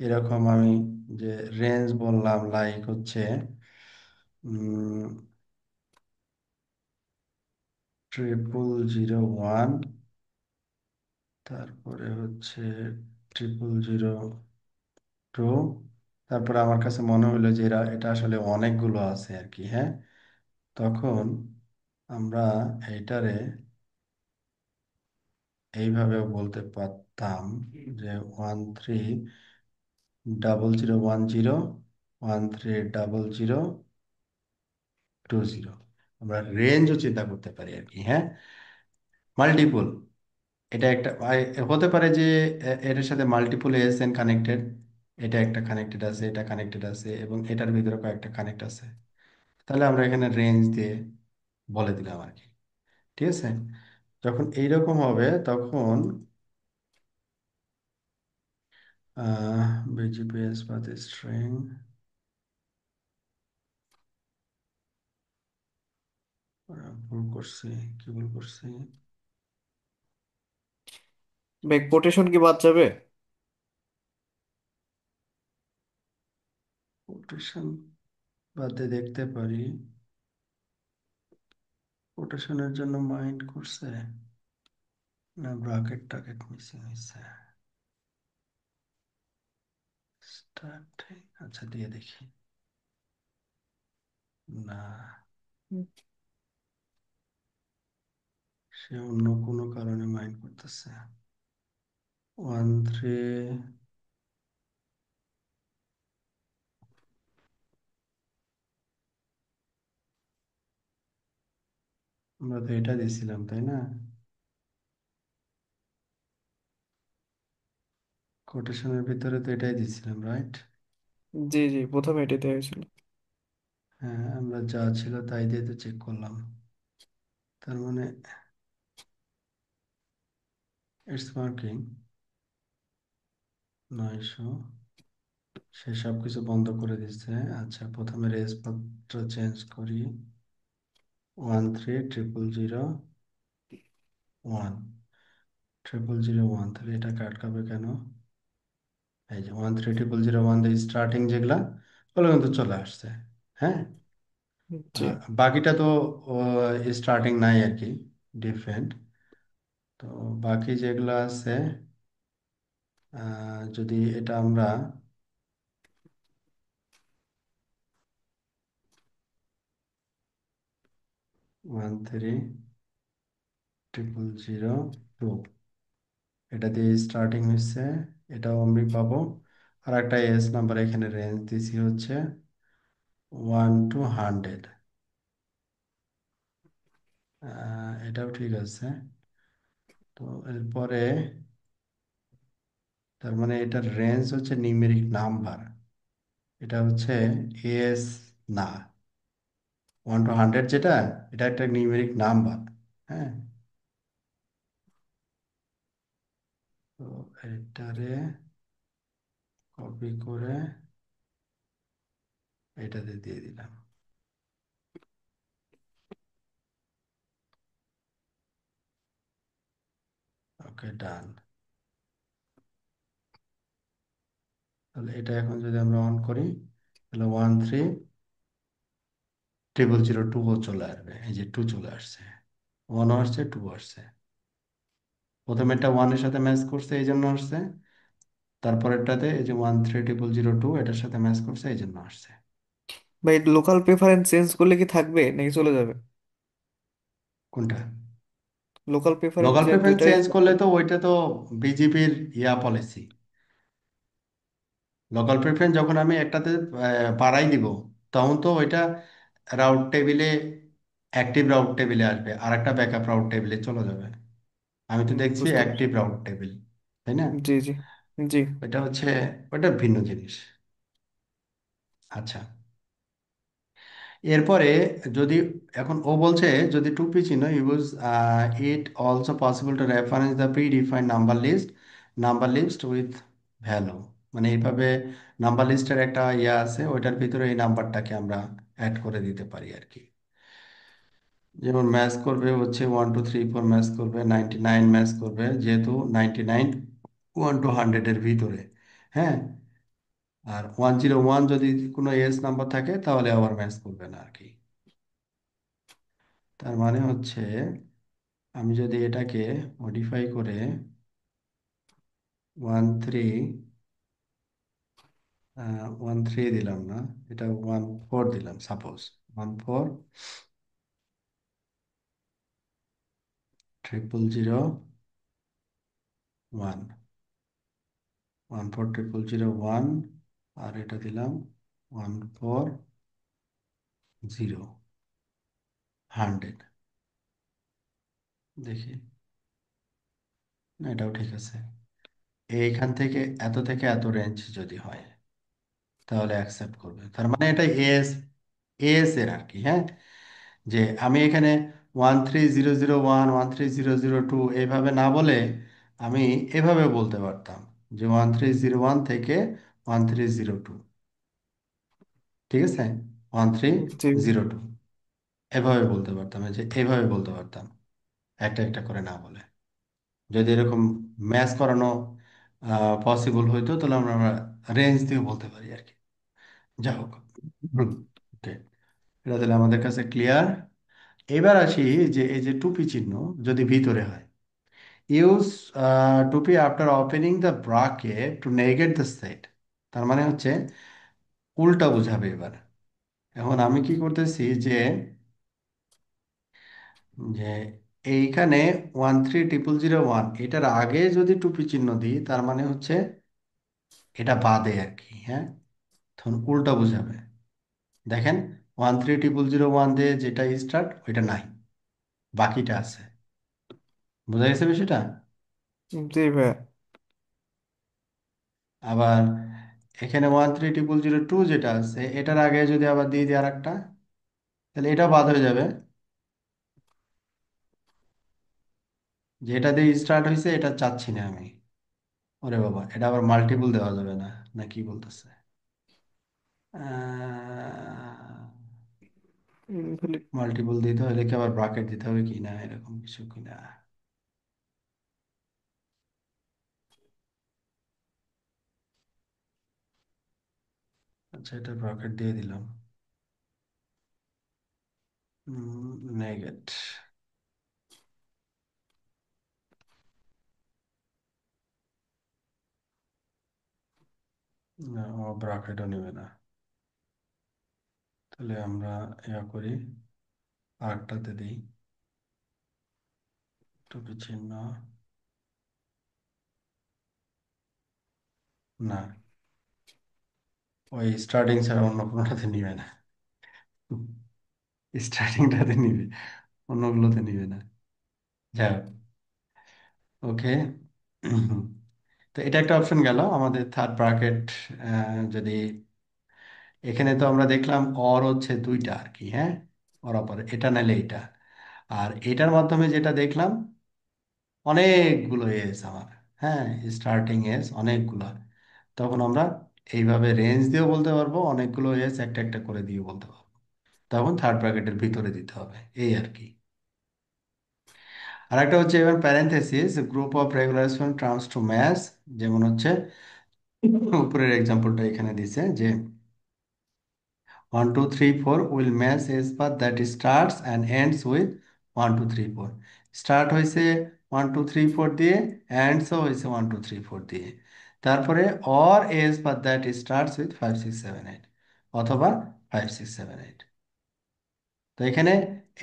এরকম আমি যে রেঞ্জ বললাম, লাইক হচ্ছে 0001, তারপরে হচ্ছে 0002। তারপরে আমার কাছে মনে হলো যে এটা আসলে অনেকগুলো আছে আর কি। হ্যাঁ, তখন আমরা এইটারে এইভাবেও বলতে পারতাম যে 130010, 130020। আমরা রেঞ্জও চিন্তা করতে পারি আর কি। হ্যাঁ, মাল্টিপল, এটা একটা হতে পারে যে এটার সাথে মাল্টিপল এসএন কানেক্টেড, এটা একটা কানেক্টেড আছে, এটা কানেক্টেড আছে, এবং এটার ভিতরে কয়েকটা কানেক্ট আছে। তাহলে আমরা এখানে রেঞ্জ দিয়ে বলে দিলাম আর কি। ঠিক আছে, যখন এইরকম হবে তখন বিজিপিএস পাথ স্ট্রিং, ভুল করছি, কি ভুল করছি? ভাই কোটেশন কি বাদ যাবে? কোটেশন বাদে দেখতে পারি, কোটেশনের জন্য মাইন্ড করছে না, ব্রাকেট টাকেট মিসিং হয়েছে, স্টার্টিং, আচ্ছা দিয়ে দেখি। না, সে অন্য কোনো কারণে মাইন্ড করতেছে। 13, আমরা তো এটা দিয়েছিলাম তাই না? কোটেশনের ভিতরে তো এটাই দিয়েছিলাম, রাইট? জি জি, প্রথমে এটাতে হয়েছিল। হ্যাঁ, আমরা যা ছিল তাই দিয়ে তো চেক করলাম। তার মানে ইটস ওয়ার্কিং। 900, সে সব কিছু বন্ধ করে দিচ্ছে। আচ্ছা, প্রথমে রেসপত্র চেঞ্জ করি, 130001, 0001, তাহলে এটা কাট খাবে কেন? এই যে 130001 দিয়ে স্টার্টিং যেগুলা, ওগুলো কিন্তু চলে আসছে। হ্যাঁ, জি বাকিটা তো স্টার্টিং নাই আর কি, ডিফারেন্ট। তো বাকি যেগুলো আছে, যদি এটা আমরা ওয়ান থ্রি 0002, এটা দিয়ে স্টার্টিং হচ্ছে, এটাও আমি পাবো। আর একটা এস নাম্বার এখানে রেঞ্জ দিছি হচ্ছে 1 to 100। এটাও ঠিক আছে। তো এরপরে তার মানে এটার রেঞ্জ হচ্ছে নিউমেরিক নাম্বার, এটা হচ্ছে এস না, 1 to 100 যেটা, এটা একটা নিউমেরিক নাম্বার। হ্যাঁ, তো এটারে কপি করে এটাতে দিয়ে দিলাম। ওকে, ডান। তাহলে এটা এখন যদি আমরা অন করি, তাহলে 130002 চলে আসবে। এই যে টু চলে আসছে, ওয়ানও আসছে, টু আসছে। প্রথমে এটা ওয়ানের সাথে ম্যাচ করছে এই জন্য আসছে, তারপরেরটাতে এই যে 130002 এটার সাথে ম্যাচ করছে এই জন্য আসছে। ভাই, লোকাল প্রেফারেন্স চেঞ্জ করলে কি থাকবে নাকি চলে যাবে? কোনটা? লোকাল প্রেফারেন্স লোকাল যে প্রেফারেন্স দুইটাই চেঞ্জ করলে তো ওইটা তো বিজেপির ইয়া পলিসি। লোকাল প্রেফারেন্স যখন আমি একটাতে বাড়াই দিব, তখন তো ওইটা রাউট টেবিলে, অ্যাক্টিভ রাউট টেবিলে আসবে, আর একটা ব্যাকআপ রাউট টেবিলে চলে যাবে। আমি তো দেখছি বুঝতে পারছি। অ্যাক্টিভ রাউট টেবিল, তাই না? জি জি। জি। ওটা হচ্ছে, ওটা ভিন্ন জিনিস। আচ্ছা, এরপরে যদি, এখন ও বলছে যদি টুপি চিহ্ন use, it also possible to reference the predefined number list with value. মানে এইভাবে নাম্বার লিস্টের একটা ইয়ে আছে, ওইটার ভিতরে এই নাম্বারটাকে আমরা অ্যাড করে দিতে পারি আর কি। যেমন ম্যাচ করবে হচ্ছে 1 2 3 4, ম্যাচ করবে 99, ম্যাচ করবে যেহেতু 99 1 to 100 এর ভিতরে। হ্যাঁ, আর 101 যদি কোনো এস নাম্বার থাকে তাহলে আবার ম্যাচ করবে না আর কি। তার মানে হচ্ছে আমি যদি এটাকে মডিফাই করে 13, 13 দিলাম না, এটা 14 দিলাম সাপোজ, 14 001, 14 001, আর এটা দিলাম 140 100। দেখি, না এটাও ঠিক আছে। এইখান থেকে এত রেঞ্জ যদি হয় তাহলে অ্যাকসেপ্ট করবে, তার মানে এটা এস, এস এর আর কি। হ্যাঁ, যে আমি এখানে 13 0 0 1, 13 0 0 2 এইভাবে না বলে আমি এভাবে বলতে পারতাম যে 1301 থেকে 1302। ঠিক আছে, ওয়ান থ্রি জি। জিরো টু এভাবে বলতে পারতাম, এই যে এইভাবে বলতে পারতাম, একটা একটা করে না বলে। যদি এরকম ম্যাচ করানো পসিবল হইতো তাহলে আমরা রেঞ্জ দিয়ে বলতে পারি আর কি। যা হোক, ওকে, এটা তাহলে আমাদের কাছে ক্লিয়ার। এবার আসি যে এই যে টুপি চিহ্ন যদি ভিতরে হয়, ইউজ টুপি after opening the bracket to negate the set. তার মানে হচ্ছে উল্টা বুঝাবে এবার। এখন আমি কি করতেছি যে, যে এইখানে 13 0 0 1 এটার আগে যদি টুপি চিহ্ন দিই তার মানে হচ্ছে এটা বাদে আর কি। হ্যাঁ, তখন উল্টা বুঝাবে। দেখেন, 13 0 0 1 দিয়ে যেটা স্টার্ট ওইটা নাই, বাকিটা আছে। বোঝা গেছে বিষয়টা? জি ভাইয়া। আবার এখানে 13 0 0 2 যেটা আছে এটার আগে যদি আবার দিয়ে দিই আর একটা, তাহলে এটা বাদ হয়ে যাবে। যে এটা দিয়ে স্টার্ট হয়েছে এটা চাচ্ছি না আমি। ওরে বাবা, এটা আবার মাল্টিপল দেওয়া যাবে না, না কি বলতেছে? তাহলে মাল্টিপল দিতে হলে কি আবার ব্রাকেট দিতে হবে কি না, এরকম কিছু কি না? আচ্ছা, এটা ব্রাকেট দিয়ে দিলাম। নেগেট, না ও ব্রাকেটও নেবে না। তাহলে আমরা ইয়া করি, আরেকটাতে দিই টুপি চিহ্ন। না, ওই স্টার্টিং ছাড়া অন্য কোনোটাতে নিবে না, স্টার্টিংটাতে নিবে, অন্যগুলোতে নিবে না। যাই হোক, ওকে। তো এটা একটা অপশন গেল আমাদের থার্ড ব্রাকেট। যদি এখানে তো আমরা দেখলাম অর হচ্ছে দুইটা আর কি। হ্যাঁ, অর অপর এটা নাইলে এটা, আর এটার মাধ্যমে যেটা দেখলাম অনেকগুলো এস আমার। হ্যাঁ, স্টার্টিং এস অনেকগুলো, তখন আমরা এইভাবে রেঞ্জ দিয়েও বলতে পারবো, অনেকগুলো এস একটা একটা করে দিয়ে বলতে পারবো। তখন থার্ড ব্র্যাকেটের ভিতরে দিতে হবে, এই আর কি। আর একটা হচ্ছে এবার parenthesis, group of regulation terms to math. যেমন হচ্ছে উপরের এক্সাম্পলটা এখানে দিছে যে 1 2 3 4 will match S path that starts and ends with 1 2 3 4। Start হয়েছে 1 2 3 4 দিয়ে, এন্ডসও হয়েছে 1 2 3 4 দিয়ে। তারপরে or S path that starts with 5 6 7 8, অথবা 5 6 7 8। তো এখানে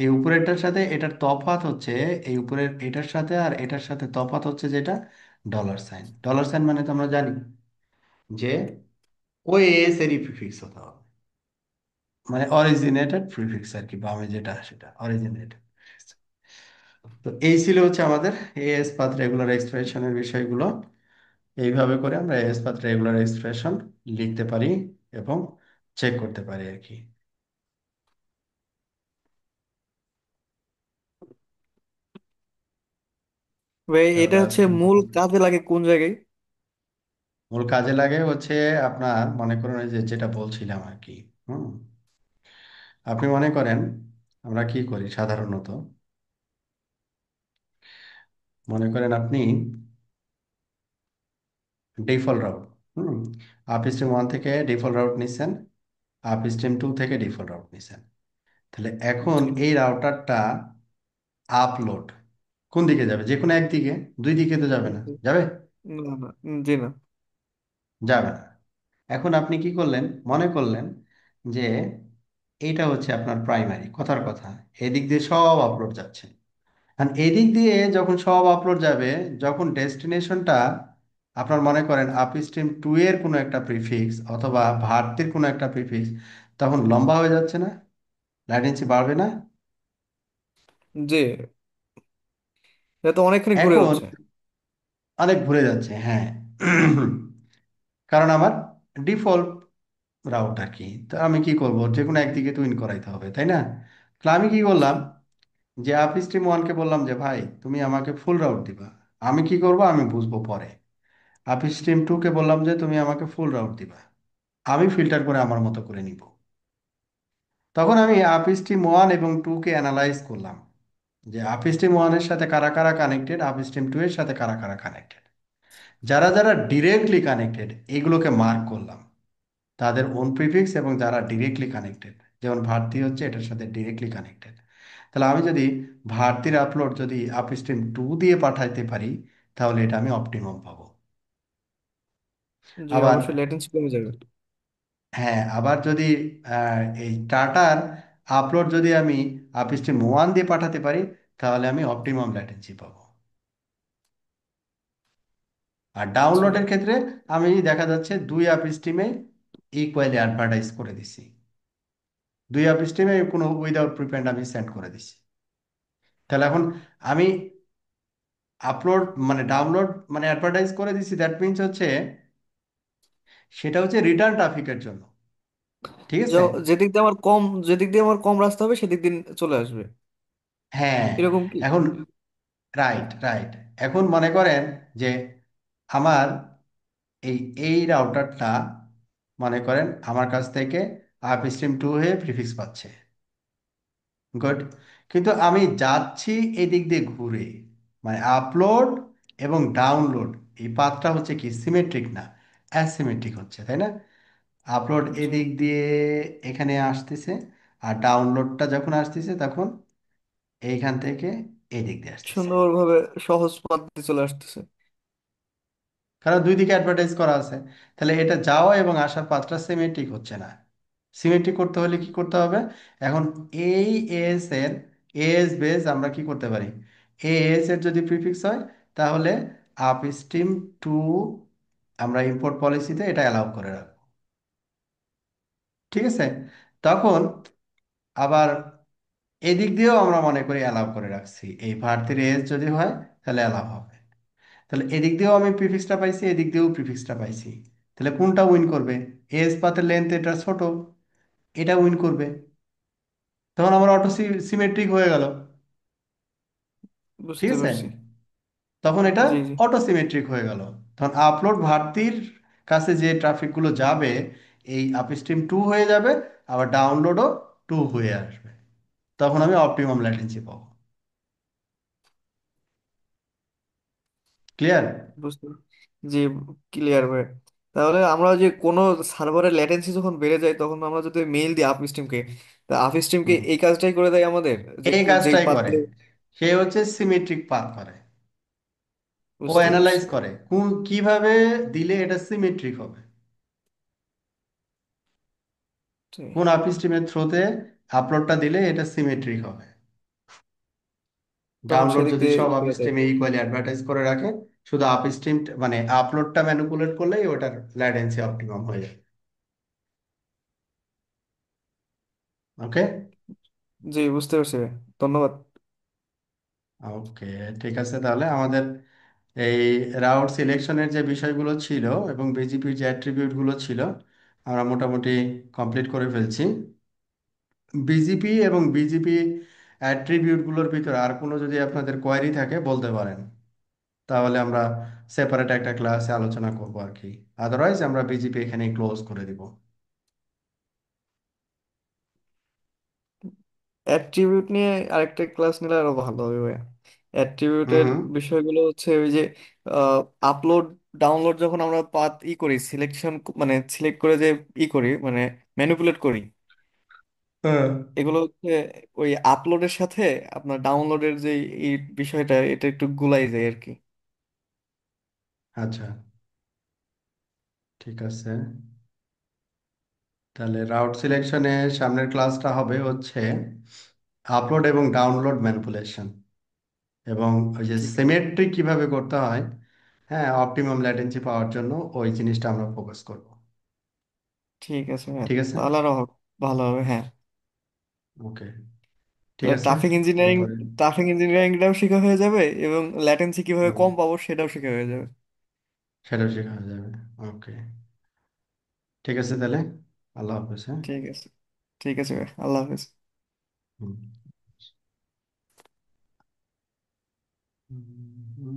এই উপরেরটার সাথে এটার তফাৎ হচ্ছে, এই উপরের এটার সাথে আর এটার সাথে তফাৎ হচ্ছে যেটা ডলার সাইন। ডলার সাইন মানে তো আমরা জানি যে ওই এস এরই প্রিফিক্স হতে হবে, মানে অরিজিনেটেড প্রিফিক্স আর কি, বামে যেটা সেটা অরিজিনেটেড। তো এই ছিল হচ্ছে আমাদের এএস পাথ রেগুলার এক্সপ্রেশনের বিষয়গুলো। এইভাবে করে আমরা এএস পাথ রেগুলার এক্সপ্রেশন লিখতে পারি এবং চেক করতে পারি আর কি। ভাই এটা তাহলে হচ্ছে আজকে মূল কাজে লাগে কোন জায়গায়? মূল কাজে লাগে হচ্ছে আপনার মনে করুন এই যে যেটা বলছিলাম আর কি। হুম। আপনি মনে করেন আমরা কি করি সাধারণত, মনে করেন আপনি ডিফল্ট রাউট, হুম, আপ স্ট্রিম ওয়ান থেকে ডিফল্ট রাউট নিচ্ছেন, আপ স্ট্রিম টু থেকে ডিফল্ট রাউট নিচ্ছেন। তাহলে এখন জি এই রাউটারটা আপলোড কোন দিকে যাবে? যে কোনো একদিকে, দুই দিকে তো যাবে না, জি। যাবে? না না, জি না। যাবে না। এখন আপনি কি করলেন, মনে করলেন যে এইটা হচ্ছে আপনার প্রাইমারি, কথার কথা, এদিক দিয়ে সব আপলোড যাচ্ছে। আর এদিক দিয়ে যখন সব আপলোড যাবে, যখন ডেস্টিনেশনটা আপনার মনে করেন আপস্ট্রিম টু এর কোনো একটা প্রিফিক্স অথবা ভারতীর কোনো একটা প্রিফিক্স, তখন লম্বা হয়ে যাচ্ছে না? ল্যাটেন্সি বাড়বে না? জি, এটা তো অনেকখানি ঘুরে এখন যাচ্ছে। অনেক ঘুরে যাচ্ছে, হ্যাঁ। কারণ আমার ডিফল্ট রাউট আর কি, তো আমি কি করব, যে কোনো একদিকে তো ইন করাইতে হবে, তাই না? তাহলে আমি কি জি করলাম, যে আপস্ট্রিম ওয়ানকে বললাম যে ভাই তুমি আমাকে ফুল রাউট দিবা। আমি কি করব আমি বুঝবো পরে। আপস্ট্রিম টু কে বললাম যে তুমি আমাকে ফুল রাউট দিবা, আমি ফিল্টার করে আমার মতো করে নিব। তখন আমি আপস্ট্রিম ওয়ান এবং টু কে অ্যানালাইজ করলাম, যে আপস্ট্রিম ওয়ানের সাথে কারা কারা কানেক্টেড, আপস্ট্রিম টু এর সাথে কারা কারা কানেক্টেড। যারা যারা ডিরেক্টলি কানেক্টেড এগুলোকে মার্ক করলাম, তাদের ওন প্রিফিক্স, এবং যারা ডিরেক্টলি কানেক্টেড, যেমন ভারতী হচ্ছে এটার সাথে ডিরেক্টলি কানেক্টেড। তাহলে আমি যদি ভারতীর আপলোড যদি আপস্ট্রিম টু দিয়ে পাঠাইতে পারি, তাহলে এটা আমি অপটিমাম পাবো। জি, আবার অবশ্যই লেটেন্সি কমে যাবে। হ্যাঁ, আবার যদি এই টাটার আপলোড যদি আমি আপস্ট্রিম ওয়ান দিয়ে পাঠাতে পারি, তাহলে আমি অপটিমাম ল্যাটেন্সি পাবো। আর জি ডাউনলোডের ক্ষেত্রে আমি দেখা যাচ্ছে দুই আপস্ট্রিমে ইকুয়ালি অ্যাডভার্টাইজ করে দিছি, দুই আপস্ট্রিমে কোনো উইদাউট প্রিপেন্ড আমি সেন্ড করে দিছি। তাহলে এখন আমি আপলোড মানে ডাউনলোড মানে অ্যাডভার্টাইজ করে দিছি, দ্যাট মিনস হচ্ছে সেটা হচ্ছে রিটার্ন ট্রাফিকের জন্য, ঠিক আছে? যেদিক দিয়ে আমার কম, যেদিক দিয়ে আমার কম রাস্তা হবে সেদিক দিয়ে চলে আসবে, হ্যাঁ। এরকম কি? এখন রাইট রাইট। এখন মনে করেন যে আমার এই এই রাউটারটা মনে করেন আমার কাছ থেকে আপস্ট্রিম টু হয়ে প্রিফিক্স পাচ্ছে, গুড। কিন্তু আমি যাচ্ছি এদিক দিয়ে ঘুরে, মানে আপলোড এবং ডাউনলোড এই পাথটা হচ্ছে কি সিমেট্রিক না, অ্যাসিমেট্রিক হচ্ছে, তাই না? আপলোড জি, এদিক দিয়ে এখানে আসতেছে, আর ডাউনলোডটা যখন আসতেছে তখন এইখান থেকে এদিক দিয়ে আসতেছে। সুন্দরভাবে সহজ পদ্ধতি চলে আসতেছে। কারণ দুই দিকে অ্যাডভার্টাইজ করা আছে। তাহলে এটা যাওয়া এবং আসার পাথটা সিমেট্রিক হচ্ছে না। সিমেট্রিক করতে হলে কি করতে হবে? এখন এই এস এর এস বেস আমরা কি করতে পারি, এস এর যদি প্রিফিক্স হয় তাহলে আপস্ট্রিম টু আমরা ইম্পোর্ট পলিসিতে এটা অ্যালাউ করে রাখবো, ঠিক আছে? তখন আবার এদিক দিয়েও আমরা মনে করি অ্যালাউ করে রাখছি, এই ভারতীয় এস যদি হয় তাহলে অ্যালাউ হবে। তাহলে এদিক দিয়েও আমি প্রিফিক্সটা পাইছি, এদিক দিয়েও প্রিফিক্সটা পাইছি। তাহলে কোনটা উইন করবে? এস পাথের লেন্থ এটা ছোট, এটা উইন করবে। তখন আমার অটো সিমেট্রিক হয়ে গেল, ঠিক বুঝতে আছে? পারছি। তখন এটা জি জি, অটো সিমেট্রিক হয়ে গেল। তখন আপলোড ভারতীর কাছে যে ট্রাফিকগুলো যাবে এই আপস্ট্রিম টু হয়ে যাবে, আবার ডাউনলোডও টু হয়ে আসবে। তখন আমি অপটিমাম ল্যাটেন্সি পাবো। ক্লিয়ার? বুঝতে জি, ক্লিয়ার ভাই। তাহলে আমরা যে কোনো সার্ভারের ল্যাটেন্সি যখন বেড়ে যায় তখন আমরা যদি মেইল দিই আপ স্ট্রিমকে, তা আপ স্ট্রিমকে এই কাজটাই করে দেয় আমাদের, যে এই যেই কাজটাই পাথ করে, দিয়ে। সে হচ্ছে সিমেট্রিক পাথ করে। ও বুঝতে পারছি। অ্যানালাইজ করে কোন কিভাবে দিলে এটা সিমেট্রিক হবে, জি। কোন আপস্ট্রিমের থ্রোতে আপলোডটা দিলে এটা সিমেট্রিক হবে। তখন ডাউনলোড সেদিক যদি দিয়ে সব করে দেয়। আপস্ট্রিমে ইকুয়ালি অ্যাডভার্টাইজ করে রাখে, শুধু আপস্ট্রিম মানে আপলোডটা ম্যানিপুলেট করলেই ওটার ল্যাটেন্সি অপটিমাম হয়ে যাবে। ওকে। জি, বুঝতে পারছি ভাই। ধন্যবাদ। ওকে, ঠিক আছে, তাহলে আমাদের এই রাউট সিলেকশনের যে বিষয়গুলো ছিল এবং বিজিপির যে অ্যাট্রিবিউটগুলো ছিল আমরা মোটামুটি কমপ্লিট করে ফেলছি। বিজিপি এবং বিজিপি অ্যাট্রিবিউটগুলোর ভিতরে আর কোনো যদি আপনাদের কোয়ারি থাকে বলতে পারেন, তাহলে আমরা সেপারেট একটা ক্লাসে আলোচনা করবো আর কি। আদারওয়াইজ আমরা বিজিপি এখানেই ক্লোজ করে দিব। অ্যাট্রিবিউট নিয়ে আরেকটা ক্লাস নিলে আরো ভালো হবে ভাইয়া। হুম অ্যাট্রিবিউটের হুম। বিষয়গুলো হচ্ছে ওই যে আপলোড ডাউনলোড যখন আমরা পাথ করি সিলেকশন, মানে সিলেক্ট করে যে করি মানে ম্যানিপুলেট করি, হ্যাঁ। এগুলো হচ্ছে ওই আপলোডের সাথে আপনার ডাউনলোডের যে এই বিষয়টা এটা একটু গুলাই যায় আর কি। আচ্ছা, ঠিক আছে, তাহলে রাউট সিলেকশনে সামনের ক্লাসটা হবে হচ্ছে আপলোড এবং ডাউনলোড ম্যানিপুলেশন, এবং ওই যে ঠিক আছে। সিমেট্রি কিভাবে করতে হয়, হ্যাঁ, অপটিমাম ল্যাটেন্সি পাওয়ার জন্য ওই জিনিসটা আমরা ফোকাস করব। ঠিক আছে ভাইয়া, ঠিক আছে। তাহলে আরো ভালো হবে, হ্যাঁ। ওকে, ঠিক তাহলে আছে। ট্রাফিক ইঞ্জিনিয়ারিং, এরপরে ট্রাফিক ইঞ্জিনিয়ারিংটাও শেখা হয়ে যাবে এবং ল্যাটেন্সি কিভাবে হুম, কম পাবো সেটাও শেখা হয়ে যাবে। সেটাও শেখা হয়ে যাবে। ওকে, ঠিক আছে তাহলে, আল্লাহ হাফেজ, হ্যাঁ। ঠিক আছে, ঠিক আছে ভাইয়া, আল্লাহ হাফেজ। হুম। হুম।